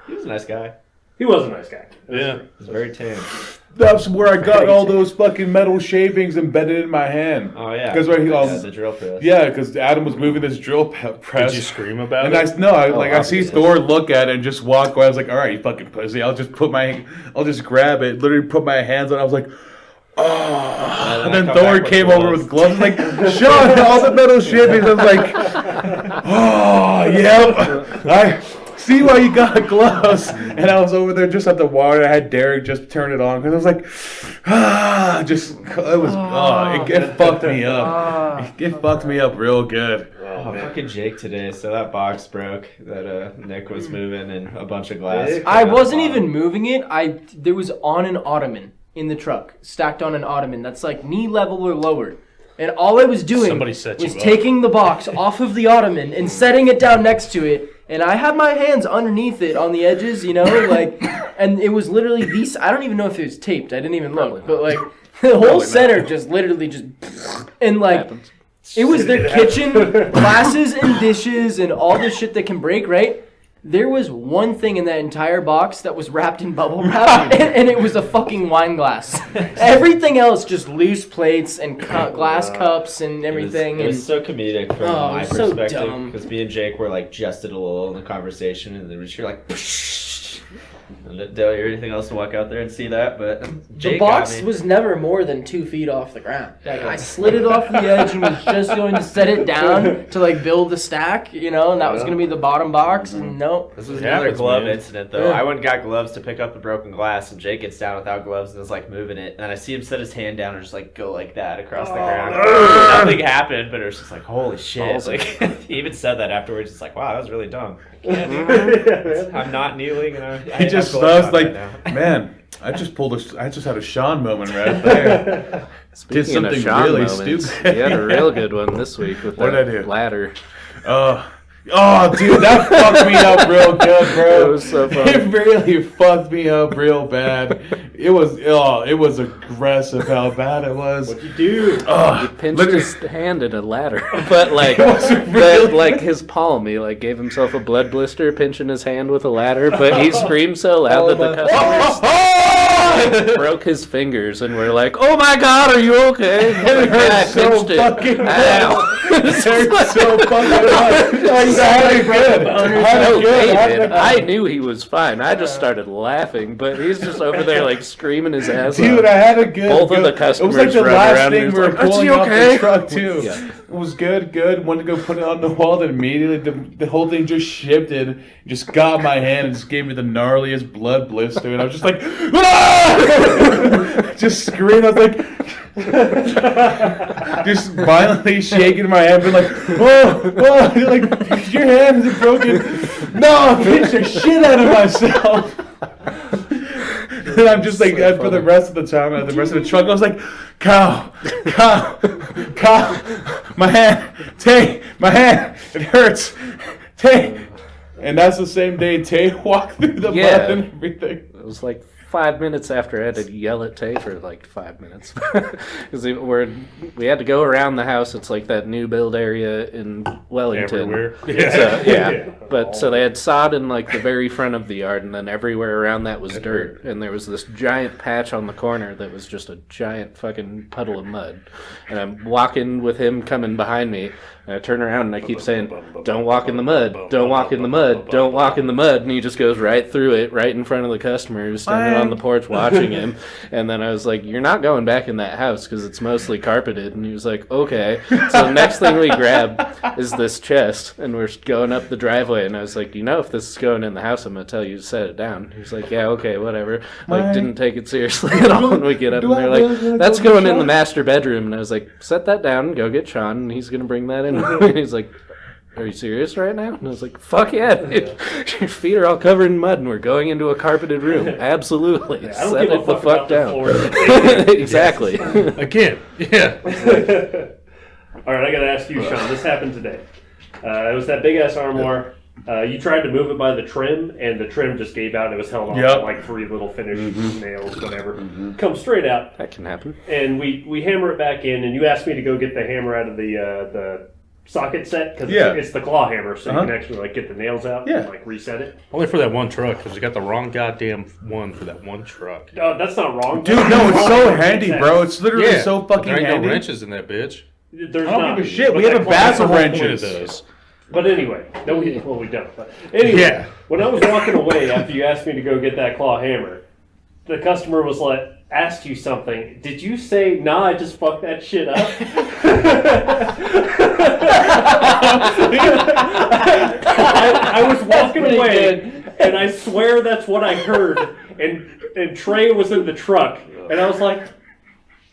He was a nice guy. He was a nice guy. Yeah. He was very tame. That's where I got all those fucking metal shavings embedded in my hand. Oh yeah. Because where he Yeah, the drill press. yeah, because Adam was moving this drill press. Did you scream about And it? I see obviously. Thor look at it and just walk away. I was like, all right, you fucking pussy. I'll just grab it, literally put my hands on it. I was like, oh. And then I come Thor back with came over gloves. with gloves. Like, Sean, all the metal shavings. I was like, oh, yep. I see why you got gloves. And I was over there just at the water. I had Derek just turn it on because I was like, it fucked me up. It fucked me up real good. Oh, fucking Jake today. So that box broke that Nick was moving and a bunch of glass. Nick? I wasn't even moving it. There was on an ottoman in the truck, stacked on an ottoman that's like knee level or lower. And all I was doing Somebody set was you up. taking the box off of the ottoman and setting it down next to it. And I had my hands underneath it on the edges, like, and it was literally I don't even know if it was taped. I didn't even look, but like the whole center just literally just, and like, Happens. it was their kitchen, glasses and dishes and all the shit that can break, right? There was one thing in that entire box that was wrapped in bubble wrap, and it was a fucking wine glass. Everything else just loose plates and glass cups and everything. It was so comedic from Oh, my it was so perspective dumb. because me and Jake were like just at a lull in the conversation, and then we were like, and didn't tell you anything else to walk out there and see that, but Jake The box got me. was never more than 2 feet off the ground. Like, I slid it off the edge and was just going to set it down to like build the stack, and that was going to be the bottom box. And nope. This was It another happens, glove man. incident, though. Yeah. I went and got gloves to pick up the broken glass, and Jake gets down without gloves and is like moving it. And I see him set his hand down and just like go like that across the ground. Nothing happened, but it was just like, holy shit. Ballsy. Like, he even said that afterwards. It's like, wow, that was really dumb. can't do it. I'm not kneeling, and He just was like, man, I just had a Sean moment right there. Speaking Did something of Sean really moments, stupid. he had a real good one this week with What that did I do? ladder. Oh, dude, that fucked me up real good, bro. It was so funny. It really fucked me up real bad. It was aggressive how bad it was. What'd you do? He pinched his hand in a ladder, but like wasn't really- like his palm, he like gave himself a blood blister pinching his hand with a ladder. But he screamed so loud that the customers broke his fingers and were like, "Oh my god, are you okay?" It hurt so fucking bad. It hurt so fucking hard. I had it good. I had it good. I knew he was fine. I just started laughing, but he's just over there like screaming his ass Dude, off. I had a good. Both of the It was like customers the run last around thing and we were he's like, "Is pulling he off okay?" the truck too. Yeah. It was good. Went to go put it on the wall, then immediately the whole thing just shifted, just got my hand and just gave me the gnarliest blood blister, and I was just like, "Ah!" Just screaming. I was like, just violently shaking my hand, being like, "Oh, you're like, your hand is broken." No, I pinched the shit out of myself. And I'm just like, So for the funny. rest of the time, the rest of the truck, I was like, cow, my hand, my hand, it hurts, Tay. And that's the same day Tay walked through the Yeah. mud and everything. It was like 5 minutes after I had to yell at Tay for like 5 minutes. Because we had to go around the house. It's like that new build area in Wellington. Everywhere. So, yeah. But so they had sod in like the very front of the yard, and then everywhere around that was dirt. And there was this giant patch on the corner that was just a giant fucking puddle of mud. And I'm walking with him coming behind me. And I turn around and I keep saying, "Don't walk in the mud. Don't walk in the mud. Don't walk in the mud." And he just goes right through it, right in front of the customer who's standing on the porch watching him. And then I was like, "You're not going back in that house because it's mostly carpeted." And he was like, "Okay." So the next thing we grab is this chest, and we're going up the driveway. And I was like, "You know, if this is going in the house, I'm going to tell you to set it down." He was like, "Yeah, okay, whatever." Like, didn't take it seriously at all when we get up. And they're like, "That's going in the master bedroom." And I was like, "Set that down and go get Sean, and he's going to bring that in." And he's like, "Are you serious right now?" And I was like, "Fuck yeah, dude. Your feet are all covered in mud and we're going into a carpeted room." Absolutely. I don't Set give a it the fuck fuck about the down. floor. Exactly. Again, yeah. All right, I gotta ask you, Sean. This happened today. It was that big ass armoire. You tried to move it by the trim, and the trim just gave out. And it was held on Yep. to like 3 little finish nails, whatever. Come straight out, That can happen. and we hammer it back in. And you asked me to go get the hammer out of the socket set because Yeah. it's the claw hammer, so Uh-huh. you can actually like get the nails out Yeah. and like reset it. Only for that one truck, because we got the wrong goddamn one for that one truck. That's not wrong, Dude, no, it's so handy, bro. It's literally so fucking there ain't handy. no wrenches in that bitch. There's I don't not. give a shit. But We have that a claw bag hammer- of What it wrenches. does. But anyway, no, we don't. But anyway, Yeah. when I was walking away after you asked me to go get that claw hammer, the customer was like, asked you something. Did you say, "Nah, I just fucked that shit up"? I was walking Pretty away, good. and I swear that's what I heard. And Trey was in the truck, and I was like,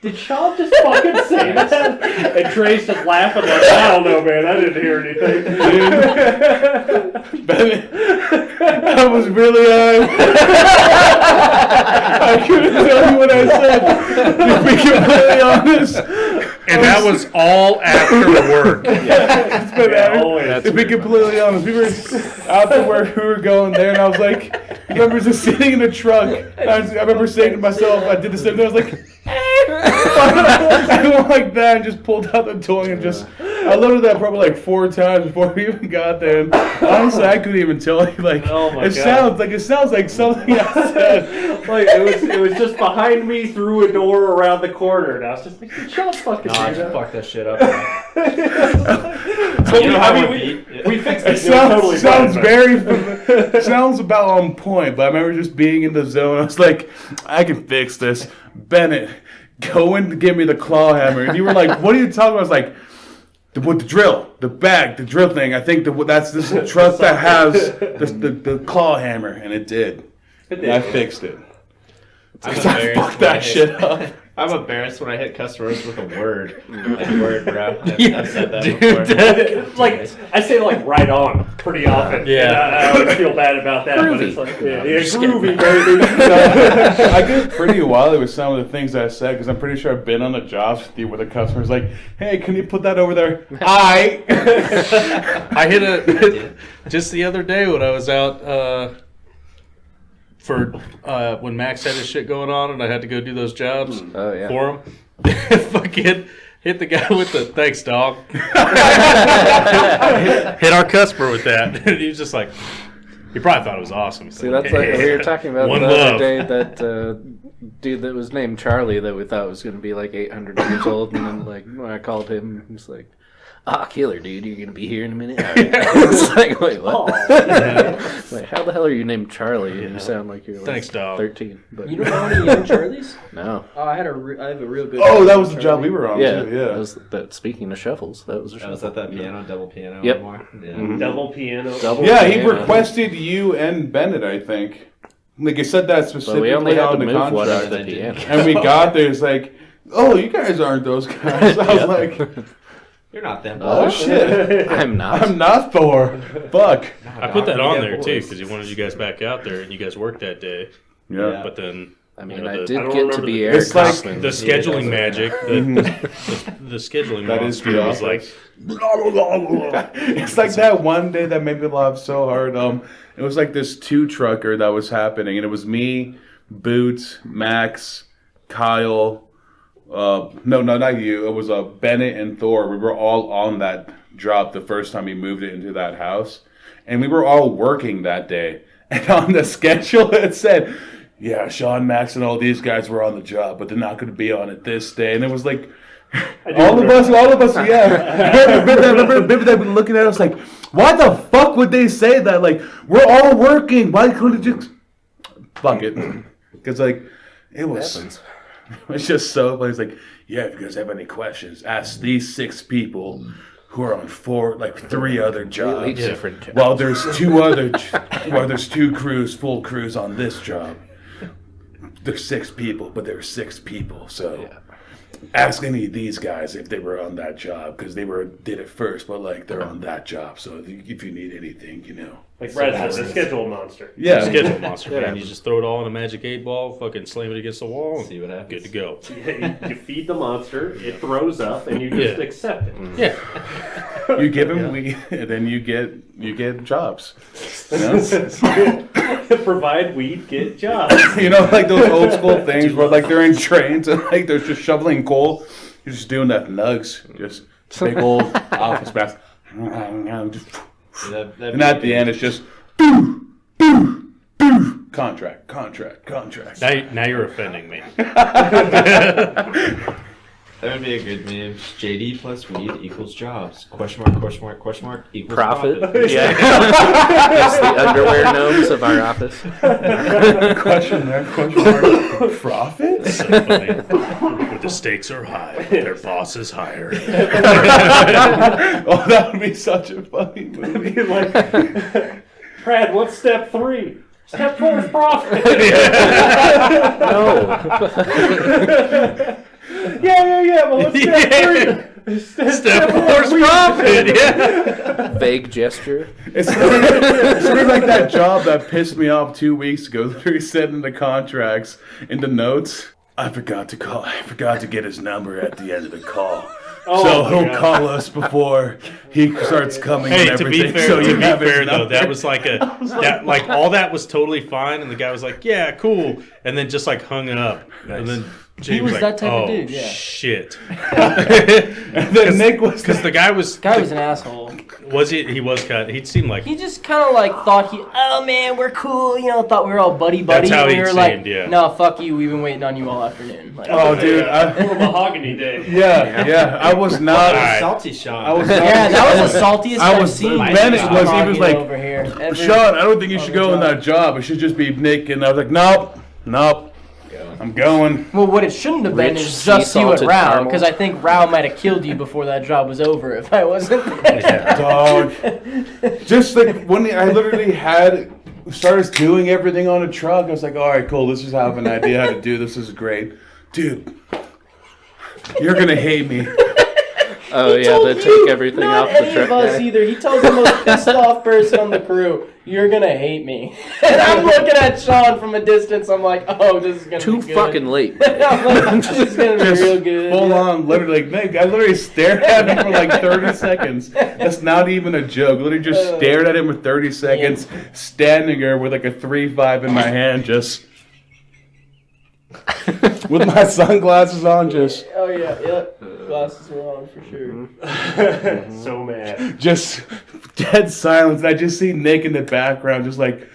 "Did Sean just fucking say that?" And Trey's just laughing like, "I don't know, man. I didn't hear anything." I was really I couldn't tell you what I said. To be completely honest. And that was all after work. Yeah, always. To be completely honest, we were out to where we were going there, and I was like, I remember just sitting in the truck. I remember saying to myself, I did the same thing. I was like, I went like that and just pulled out the toy and just. I loaded that probably like 4 times before we even got there. And honestly, I couldn't even tell you. Like, Oh my it God. sounds like something I said. Like it was just behind me through a door around the corner, and I was just like, "Did Sean fucking Nah, I do just that?" fucked that shit up. But You know how we fixed it. It It was totally sounds fine, but- sounds about on point, but I remember just being in the zone. I was like, I can fix this. Bennett, go in to give me the claw hammer. And you were like, what are you talking about? I was like, with the drill, the drill thing. I think that's this truck that has the claw hammer, and it did. And I fixed it. I'm I embarrassed fucked when I that hit- shit up. I'm embarrassed when I hit customers with a word. Like word, bro. I've said that Dude, before. Like I say, like right on pretty often. Yeah. And I always feel bad about that, but it's Groovy. like groovy, baby. I get pretty wild with some of the things I said because I'm pretty sure I've been on the jobs with you where the customer's like, "Hey, can you put that over there?" I hit a just the other day when I was out for when Max had his shit going on and I had to go do those jobs Oh, yeah. for him. Fucking hit the guy with the thanks, dog. Hit our customer with that, and he was just like, he probably thought it was awesome. He's See, that's like we were talking about One the love. other day, that dude that was named Charlie that we thought was going to be like 800 years old, and then like when I called him, he's like, killer, dude, you're going to be here in a minute? All right. It's like, wait, what? Like, how the hell are you named Charlie? You sound like you're like Thanks, dog. 13. But You don't know any young Charlies? no. Oh, I have a real good. Oh, that was the job we were on. Yeah, too, yeah. That was, speaking of shuffles, that was a I shuffle. was at that piano, double piano. Yep. Anymore. Yeah. Mhm. Double piano. Double Yeah, he piano. requested you and Bennett, I think. Like he said that But specifically we only had to on the move one contract. of the piano. And we got there, it's like, "Oh, you guys aren't those guys." I was like, You're not them. "Oh shit, I'm not. I'm not Thor." Fuck. I put that on Yeah, there too boys. because he wanted you guys back out there and you guys worked that day. Yeah. But then I mean, you know, I the- did I don't get to remember be the- Eric It's like Kaufman. the scheduling magic, the scheduling That is monster the was like, It's like that one day that made me laugh so hard. It was like this 2-trucker that was happening, and it was me, Boots, Max, Kyle. No, not you. It was Bennett and Thor. We were all on that job the first time we moved it into that house, and we were all working that day. And on the schedule, it said, "Yeah, Sean, Max, and all these guys were on the job, but they're not going to be on it this day." And it was like, all of us, yeah. I remember that we looking at us like, why the fuck would they say that? Like, we're all working. Why couldn't it just fuck it? Because like, it was just so funny. It's like, yeah, if you guys have any questions, ask these 6 people who are on 3 other Completely jobs. different job. While there's 2 crews, full crews on this job. There's 6 people, but there were 6 people, so ask any of these guys if they were on that job because they did it first, but like they're on that job. So if you need anything, you know. Like Brad said, the schedule monster. Yeah. schedule monster, man. You just throw it all in a magic 8 ball, fucking slam it against the wall, and See what happens. good to go. You feed the monster, it throws up, and you just Yeah. accept it. Yeah. You give them weed, and then you get jobs. You know? Provide weed, get jobs. You know, like those old school things where like they're in trains and like they're just shoveling coal. You're just doing that nugs, just big old office mask. And at the end, it's just boo, boo, boo. Contract. Now you're offending me. That would be a good meme. JD plus weed equals jobs. Question mark equals Profit. profit. Yeah. It's the underwear gnomes of our office. Question mark. Profits? So funny. But the stakes are high, their boss is higher. Oh, that would be such a funny movie. Be like, Brad, what's step 3? Step 4 is profit. No. Yeah. But what's step 3? Step 4's profit. Yeah. Vague gesture. It's sort of like that job that pissed me off 2 weeks ago. He said in the contracts, in the notes, I forgot to get his number at the end of the call. Oh, So my he'll God. call us before he starts coming Hey, and to everything. be fair, so you have his though, number. that was like like all that was totally fine, and the guy was like, "Yeah, cool," and then just like hung it up, and then Jay was like, that type of "Oh dude, yeah." shit," And then Nick was because the guy was Guy was an asshole. he was kind. He seemed like He just kind of like thought oh man, we're cool, thought we were all buddy. That's how and we he were seemed, like, yeah. no, fuck you, we've been waiting on you all afternoon. Like, Oh, dude. Poor mahogany day. Yeah. I was not. Alright. Salty Sean. I was not. yeah, that was the saltiest I I've was- seen. Bennett was- he was like, over here. Sean, I don't think you should go in that job. It should just be Nick. And I was like, nope. I'm going. Well, what it shouldn't have been Rich is just you at sea-salted Rao, caramel. because I think Rao might have killed you before that job was over if I wasn't there. Dog. Just like when I literally started doing everything on a truck, I was like, all right, cool. This is how I have an idea how to do this. This is great. Dude, You're gonna hate me. Oh He yeah, told they you, take everything not off the any truck of us guy. either. He told the most pissed off person on the crew, "You're gonna hate me." And I'm looking at Sean from a distance. I'm like, "Oh, this is gonna Too be good." fucking late. I'm like, "This is gonna be Just real good." full on, literally, like, Nick, I literally stared at him for like 30 seconds. That's not even a joke. Literally just stared at him for 30 seconds, standing there with like a 3-5 in my hand, just with my sunglasses on, just Oh yeah. Glasses were on for sure. So mad. just dead silence. And I just see Nick in the background, just like,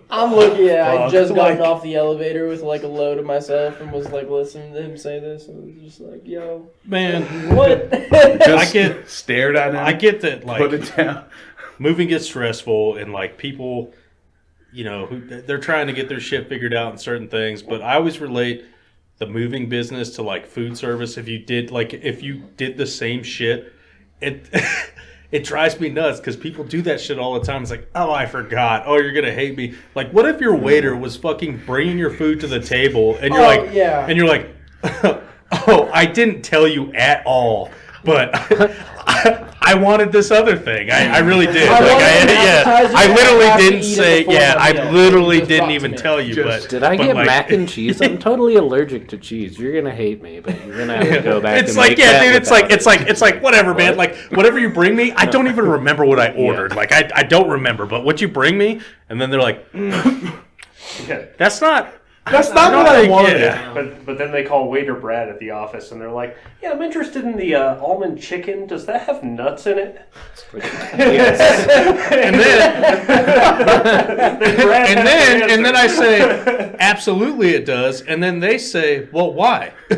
I'm looking. Yeah, I Fuck, just gotten like- off the elevator with like a load of myself and was like listening to him say this. And was just like, "Yo, Man, what?" just get- stared at him. I get that, put like, it down. moving gets stressful and, like, people, you know, they're trying to get their shit figured out in certain things, but I always relate the moving business to, like, food service. If you did the same shit, it it drives me nuts because people do that shit all the time. It's like, oh, I forgot. Oh, you're gonna hate me. Like, what if your waiter was fucking bringing your food to the table and you're like, oh, I didn't tell you at all, but I wanted this other thing. I really did. I literally didn't say. Yeah, I literally didn't even tell you. But Did I but get like, mac and cheese? I'm totally allergic to cheese. You're gonna hate me, but you're gonna have to go back. It's and like, make yeah, that dude. without it. It's like whatever, man. Like whatever you bring me, I don't even remember what I ordered. Like I don't remember, but what you bring me, and then they're like, Yeah. that's not. That's not what I wanted. Yeah. But then they call waiter Brad at the office and they're like, "Yeah, I'm interested in the almond chicken. Does that have nuts in it?" And then I say, absolutely it does. And then they say, well, why? Why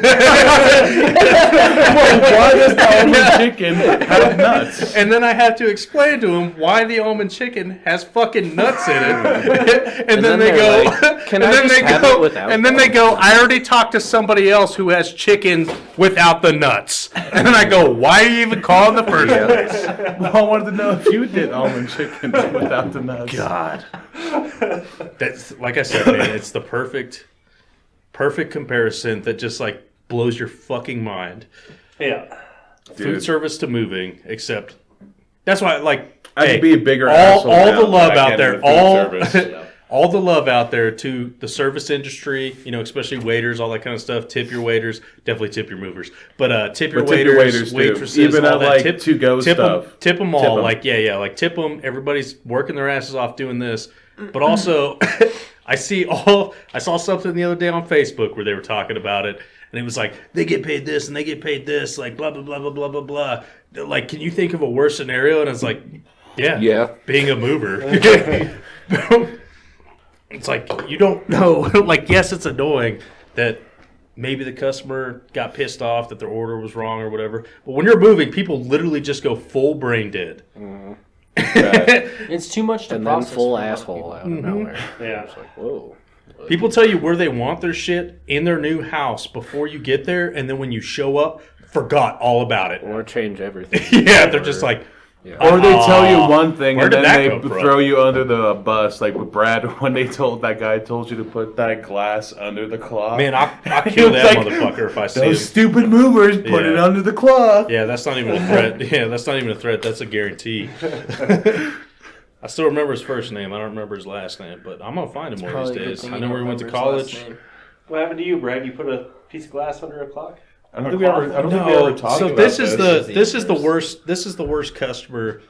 does the almond chicken have nuts? And then I have to explain to them why the almond chicken has fucking nuts in it. and then they they're go, like, "Can and I then just they have go, it without and then they go, I already talked to somebody else who has chicken without the nuts. And then I go, why are you even calling the first place? Well, I wanted to know if you did almond chicken without the nuts. God. That's, like I said, man, it's the perfect comparison that just like blows your fucking mind. Yeah. Food service to moving, except that's why, like, I hey, could be a bigger all asshole the now love than I out can there, in the food service. all the love out there to the service industry, you know, especially waiters, all that kind of stuff. Tip your waiters, definitely tip your movers, but tip your But tip waiters, your waiters, too. waitresses, Even all at, that. like, to-go tip stuff. Tip them all, Tip 'em. like like tip them. Everybody's working their asses off doing this, but also I saw something the other day on Facebook where they were talking about it. And it was like, they get paid this and they get paid this, like blah, blah, blah, blah, blah, blah, blah. Like, can you think of a worse scenario? And it's like, yeah. Being a mover. It's like, you don't know. Like, yes, it's annoying that maybe the customer got pissed off that their order was wrong or whatever. But when you're moving, people literally just go full brain dead. It's too much to And then process. full for a lot of asshole people. out of nowhere. Yeah. It's like, whoa. People tell you where they want their shit in their new house before you get there. And then when you show up, forgot all about it. Or change everything. Yeah, they're just like, Or they tell you one thing Where and did then that they go from? throw you under the bus, like with Brad when they told that guy told you to put that glass under the cloth. man, I'll kill that Like, motherfucker if I see him. those stupid movers put it Yeah. under the cloth. Yeah, that's not even a threat. Yeah, that's not even a threat. That's a guarantee. I still remember his first name. I don't remember his last name, but I'm gonna find him one of Probably these a good days. thing I you know don't where he went to remember his last college. name. What happened to you, Brad? You put a piece of glass under a clock? I don't think we ever talked So about this is this. the worst. This is the worst customer.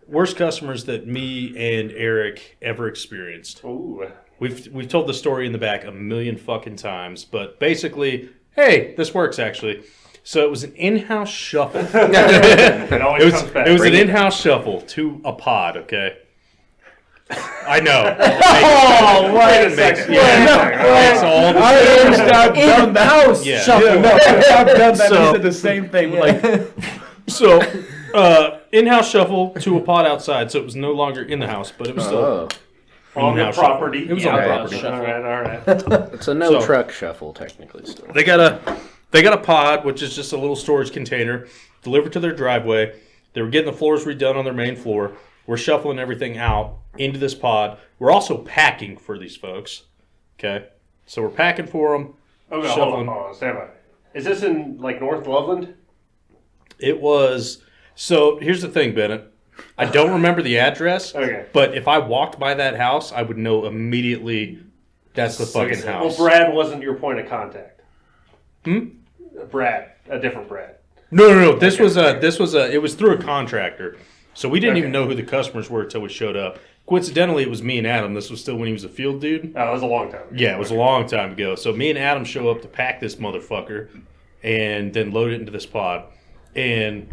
Worst customers that me and Eric ever experienced. Ooh. We've told the story in the back a million fucking times, but basically, hey, this works actually. So it was an in-house shuffle. It always comes back. It was an in-house shuffle to a pod, okay? I know. Oh, wait a second. Makes all the I've In done the that. house Yeah. shuffle. No, I've done that. So- He said the same thing. Like, So, in-house shuffle to a pod outside, so it was no longer in the house, but it was still Oh. On the in-house shuffle. property. It was on the Yeah, property. All right. It's a no So- truck shuffle, technically, still. They got a pod, which is just a little storage container, delivered to their driveway. They were getting the floors redone on their main floor. We're shuffling everything out into this pod. We're also packing for these folks. Okay, so we're packing for them. Okay, Shuffling. hold on. Stand by. Is this in like North Loveland? It was. So here's the thing, Bennett. I don't remember the address. Okay. But if I walked by that house, I would know immediately that's the fucking house. Well, Brad wasn't your point of contact. Brad, a different Brad. No. This was it was through a contractor. So we didn't even know who the customers were until we showed up. Coincidentally, it was me and Adam. This was still when he was a field dude. Oh, it was a long time ago. Yeah, it was a long time ago. So me and Adam show up to pack this motherfucker and then load it into this pod. And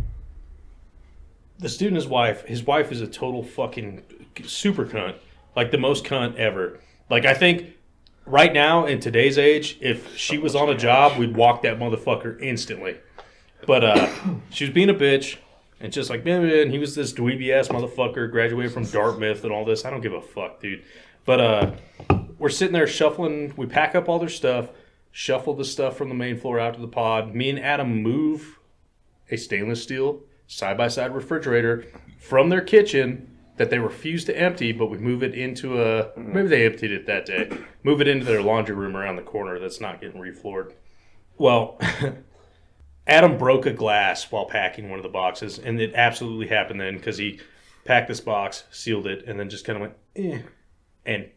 the student and his wife is a total fucking super cunt. Like the most cunt ever. Like I think right now in today's age, if she was on a job, we'd walk that motherfucker instantly. But she was being a bitch. And just like, man, he was this dweeby-ass motherfucker, graduated from Dartmouth and all this. I don't give a fuck, dude. But we're sitting there shuffling. We pack up all their stuff, shuffle the stuff from the main floor out to the pod. Me and Adam move a stainless steel side-by-side refrigerator from their kitchen that they refused to empty, but we move it into maybe they emptied it that day. Move it into their laundry room around the corner that's not getting refloored. Well... Adam broke a glass while packing one of the boxes, and it absolutely happened then because he packed this box, sealed it, and then just kind of went, and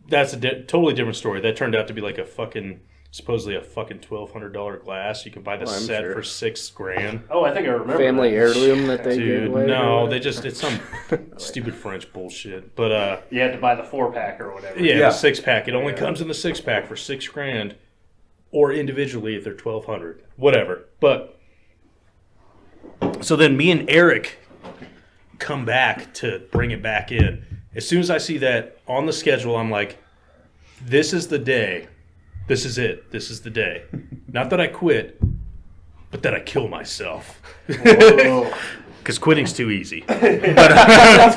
that's a totally different story. That turned out to be like supposedly a fucking $1,200 glass. You can buy the set for $6,000. Oh, I think I remember. Family that. heirloom that they Dude, gave away. no, it's some stupid French bullshit. But you had to buy the 4-pack or whatever. yeah, the 6-pack. It only comes in the 6-pack for $6,000. Or individually if they're $1,200, whatever. But so then me and Eric come back to bring it back in. As soon as I see that on the schedule, I'm like, this is the day. This is it. This is the day. Not that I quit, but that I kill myself. Because quitting's too easy. It's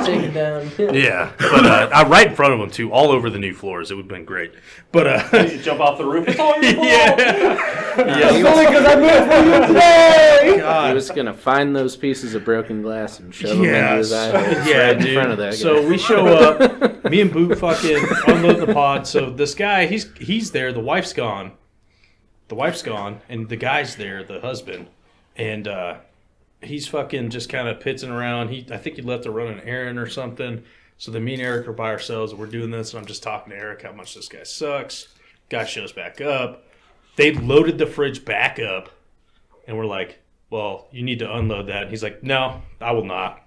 taken down. Yeah, but I'm right in front of them too, all over the new floors. It would have been great. But You jump off the roof. It's all your fault. It's only because I moved for you today. He was gonna find those pieces of broken glass and shove them into his eye holes Yeah, right dude. in front of that guy. So we show up, me and Boot fucking unload the pod. So this guy, he's there. The wife's gone. And the guy's there, the husband, and he's fucking just kind of pitzing around. I think he left to run an errand or something. So then me and Eric are by ourselves, and we're doing this, and I'm just talking to Eric how much this guy sucks. Guy shows back up. They loaded the fridge back up, and we're like, well, you need to unload that. And he's like, no, I will not.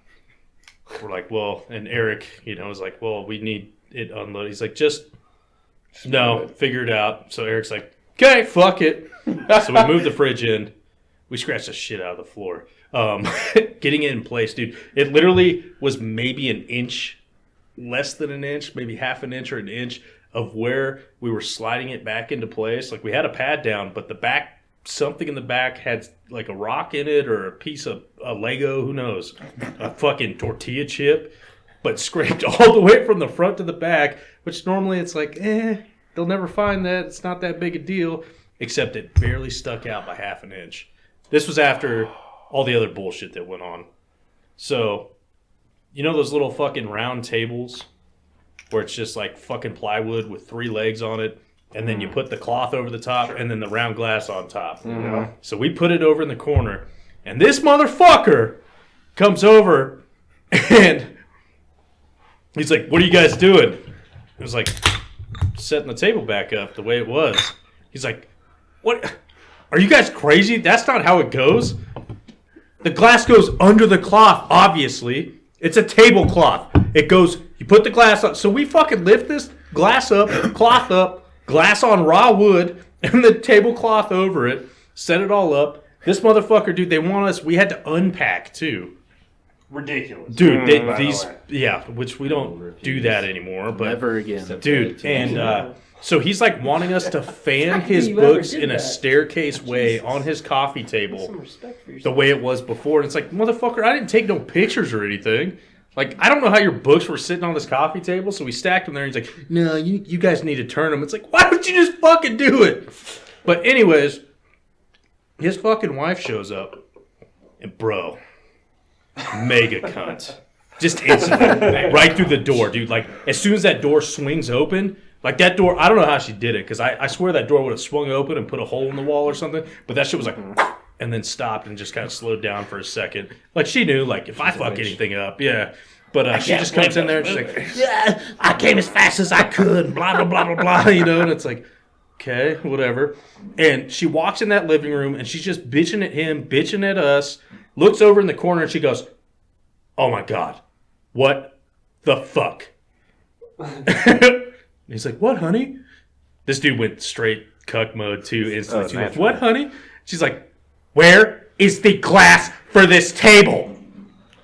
We're like, well, and Eric, is like, well, we need it unloaded. He's like, no, figure it out. So Eric's like, okay, fuck it. So we moved the fridge in. We scratched the shit out of the floor. Getting it in place, dude. It literally was maybe an inch, less than an inch, maybe half an inch or an inch of where we were sliding it back into place. Like we had a pad down, but something in the back had like a rock in it or a piece of a Lego, who knows, a fucking tortilla chip, but scraped all the way from the front to the back, which normally it's like, they'll never find that. It's not that big a deal, except it barely stuck out by half an inch. This was after all the other bullshit that went on. So, those little fucking round tables where it's just like fucking plywood with 3 legs on it, and then you put the cloth over the top and then the round glass on top. So we put it over in the corner, and this motherfucker comes over and he's like, what are you guys doing? It was like setting the table back up the way it was. He's like, what? Are you guys crazy? That's not how it goes. The glass goes under the cloth, obviously. It's a tablecloth. It goes, you put the glass on. So we fucking lift this glass up, cloth up, glass on raw wood, and the tablecloth over it, set it all up. This motherfucker, dude, we had to unpack too. Ridiculous. Dude, which we don't do that anymore. But Never again. Dude, and so he's like wanting us to fan his you ever books did in a that? staircase way on his coffee Some table respect for the yourself. way it was before. And it's like, motherfucker, I didn't take no pictures or anything. Like, I don't know how your books were sitting on this coffee table, so we stacked them there. And he's like, no, you guys need to turn them. It's like, why don't you just fucking do it? But anyways, his fucking wife shows up, and bro, mega cunt. Just instantly, right through the door, dude. Like, as soon as that door swings open, Like that door, I don't know how she did it because I swear that door would have swung open and put a hole in the wall or something. But that shit was like, and then stopped and just kind of slowed down for a second. Like she knew, like if I fuck anything up, yeah. But she just comes in there and she's like, yeah, I came as fast as I could, blah, blah, blah, blah, blah, you know? And it's like, okay, whatever. And she walks in that living room and she's just bitching at him, bitching at us, looks over in the corner and she goes, oh my God, what the fuck? He's like, what, honey? This dude went straight cuck mode too instantly. She's like, what, honey? She's like, where is the glass for this table?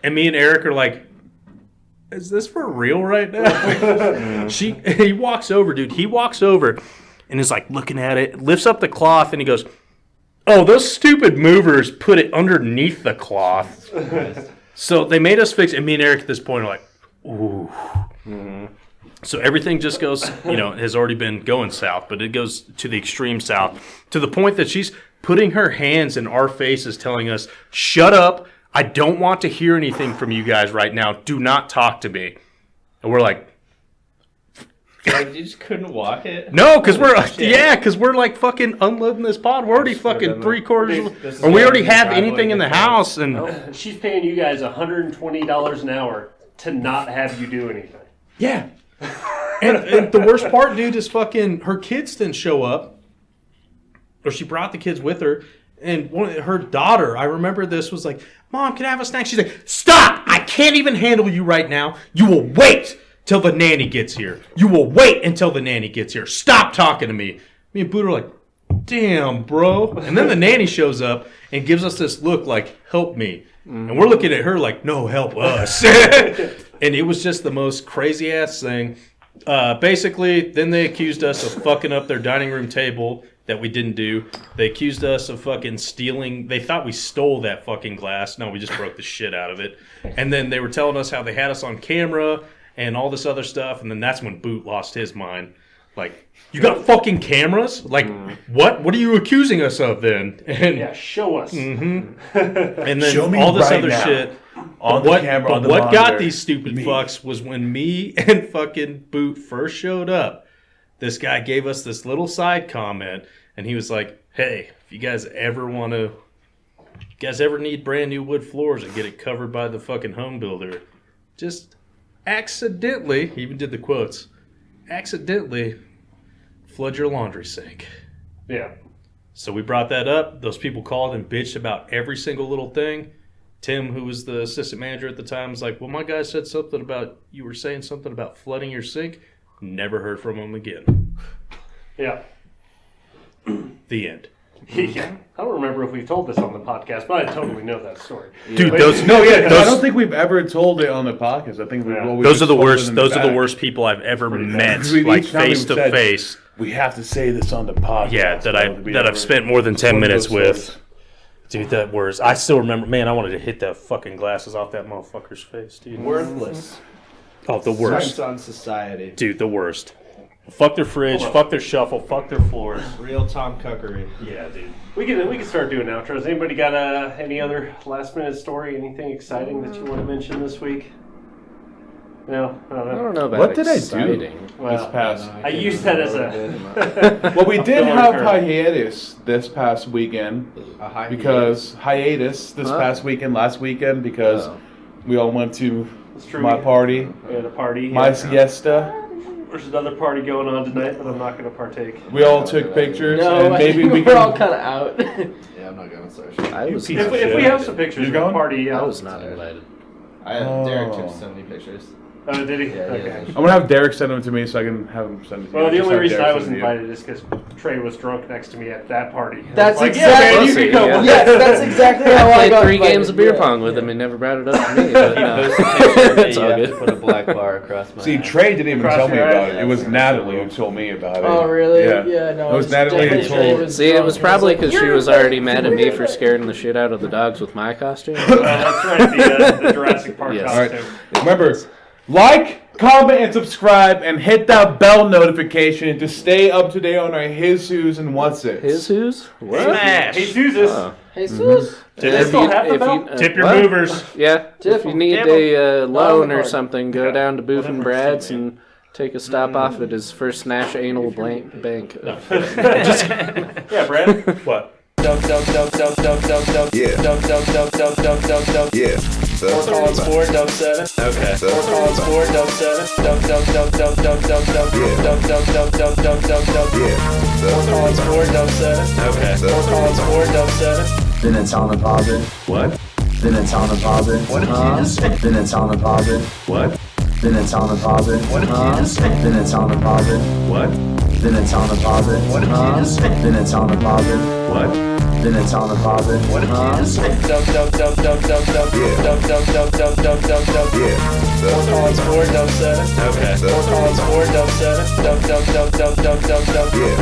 And me and Eric are like, is this for real right now? He walks over, dude. He walks over and is like looking at it, lifts up the cloth, and he goes, oh, those stupid movers put it underneath the cloth. So they made us fix it. And me and Eric at this point are like, ooh. Mm-hmm. So everything just goes, has already been going south, but it goes to the extreme south to the point that she's putting her hands in our faces telling us, shut up. I don't want to hear anything from you guys right now. Do not talk to me. And we're like, you just couldn't walk it? no, because we're like fucking unloading this pod. We're already fucking 3/4, or we already have anything in the house. And she's paying you guys $120 an hour to not have you do anything. yeah. And the worst part, dude, is fucking her kids didn't show up. Or she brought the kids with her. And her daughter, I remember this, was like, Mom, can I have a snack? She's like, stop! I can't even handle you right now. You will wait till the nanny gets here. You will wait until the nanny gets here. Stop talking to me. Me and Buddha are like, damn, bro. And then the nanny shows up and gives us this look like, help me. And we're looking at her like, no, help us. And it was just the most crazy ass thing. Basically, then they accused us of fucking up their dining room table that we didn't do. They accused us of fucking stealing. They thought we stole that fucking glass. No, we just broke the shit out of it. And then they were telling us how they had us on camera and all this other stuff. And then that's when Boot lost his mind. Like, you got fucking cameras? Like, what? What are you accusing us of then? And, yeah, show us. Mm-hmm. And then Show me all this right other now. shit. On the camera, on the what got monitor. these stupid fucks was when me and fucking Boot first showed up. This guy gave us this little side comment, and he was like, "Hey, if you guys ever need brand new wood floors and get it covered by the fucking home builder, just accidentally," he even did the quotes, accidentally flood your laundry sink. Yeah. So we brought that up. Those people called and bitched about every single little thing. Tim, who was the assistant manager at the time, was like, well, my guy said something about, you were saying something about flooding your sink. Never heard from him again. Yeah. The end. Yeah. I don't remember if we told this on the podcast, but I totally know that story. Dude, But- those I don't think we've ever told it on the podcast. I think we've always those are the told it worst. in the Those are the back. worst people I've ever met, We- like each time face we've to said, face. We have to say this on the podcast. Yeah, that I've spent more than 10 One of minutes those with. stories. Dude, that worst. I still remember. Man, I wanted to hit that fucking glasses off that motherfucker's face, dude. Worthless. Oh, the worst. Starts on society. Dude, the worst. Fuck their fridge. Fuck their shuffle. Fuck their floors. Real Tom Cuckery. Yeah, dude. We can start doing outros. Anybody got any other last minute story? Anything exciting that you want to mention this week? No, I don't I know. don't know about What did I do? exciting. This past. I used that as a. Well, we did feeling have hurt. hiatus this past weekend because last weekend because we all went to It's true. my party, We had a party. my Yeah. siesta. There's another party going on tonight, but I'm not going to partake. We all took pictures, No, and maybe we we're all can. kind of out. Yeah, I'm not going to sorry. I was, piece not, of If we shit. have some pictures You of the going? party, yeah. I was not invited. Derek Oh. took so many pictures. Oh, did he? Yeah, Okay. yeah. I'm gonna have Derek send them to me so I can have him send it to you. Well, the Just only have reason Derek I was send it to you. invited is because Trey was drunk next to me at that party. That's Like, exactly. yeah, man, you Pussy, can go. yeah. Yes, that's exactly how I I played got 3 invited. games of beer Yeah. pong with him. He never brought it up to me. But, Post a picture, It's you all have good. to put a black bar across my See, eye. Trey didn't even Across tell me your about eyes? it. It was Natalie who told me about it. Oh, really? Yeah. no. It was it's Natalie who definitely told- Trey was See, it drunk. was He probably like, because she "You're was the- already mad at me you're for the-" scaring the shit out of the dogs with my costume. That's right, the Jurassic Park Yes. costume. All right. Remember, like, comment, and subscribe, and hit that bell notification to stay up to date on our His Who's and What's It. His who's? What? Smash. Jesus. Oh. Jesus. Do they still have the belt? Tip your what? movers. Yeah, Tip if you 'em. need Tip a loan or card. something, go Yeah. down to Booth and Whatever, Brad's man. and take a stop off at his first Nash Anal Bank. Yeah, Brad. What? Yeah. Yeah. Fort Collins 4, Dub 7. Okay. Fort Collins 4, Dub 7. Dub. Yeah. Fort Collins 4, Dub 7. Okay. Fort Collins 4, Dub 7. Been in town and poppin'. What? Been in town and poppin'. What did you just say? Been in town and poppin'. What? Been in town and poppin'. What did you just say? Been in town and poppin'. What? Been in town and poppin'. What did you just say? Been in town and poppin'. What? Been in town and poppin'. What did you just say? Dub. Yeah. Fort Collins 4, Dub 7. Okay. Fort Collins 4, Dub 7. Dub. Yeah.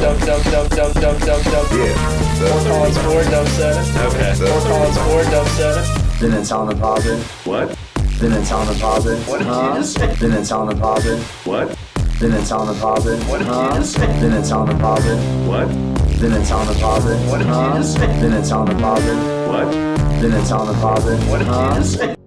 Fort Collins 4, Dub 7. Okay. Fort Collins 4, Dub 7. Been in town and poppin'. What? Been in town and poppin'. What did you just say? Been in town and poppin'. What? Been in town and poppin'. What did you just say? Been in town and poppin'. What? Been in town and poppin'. What did you just say? Been in town and poppin'. What? Been in town and poppin'. What did you just say?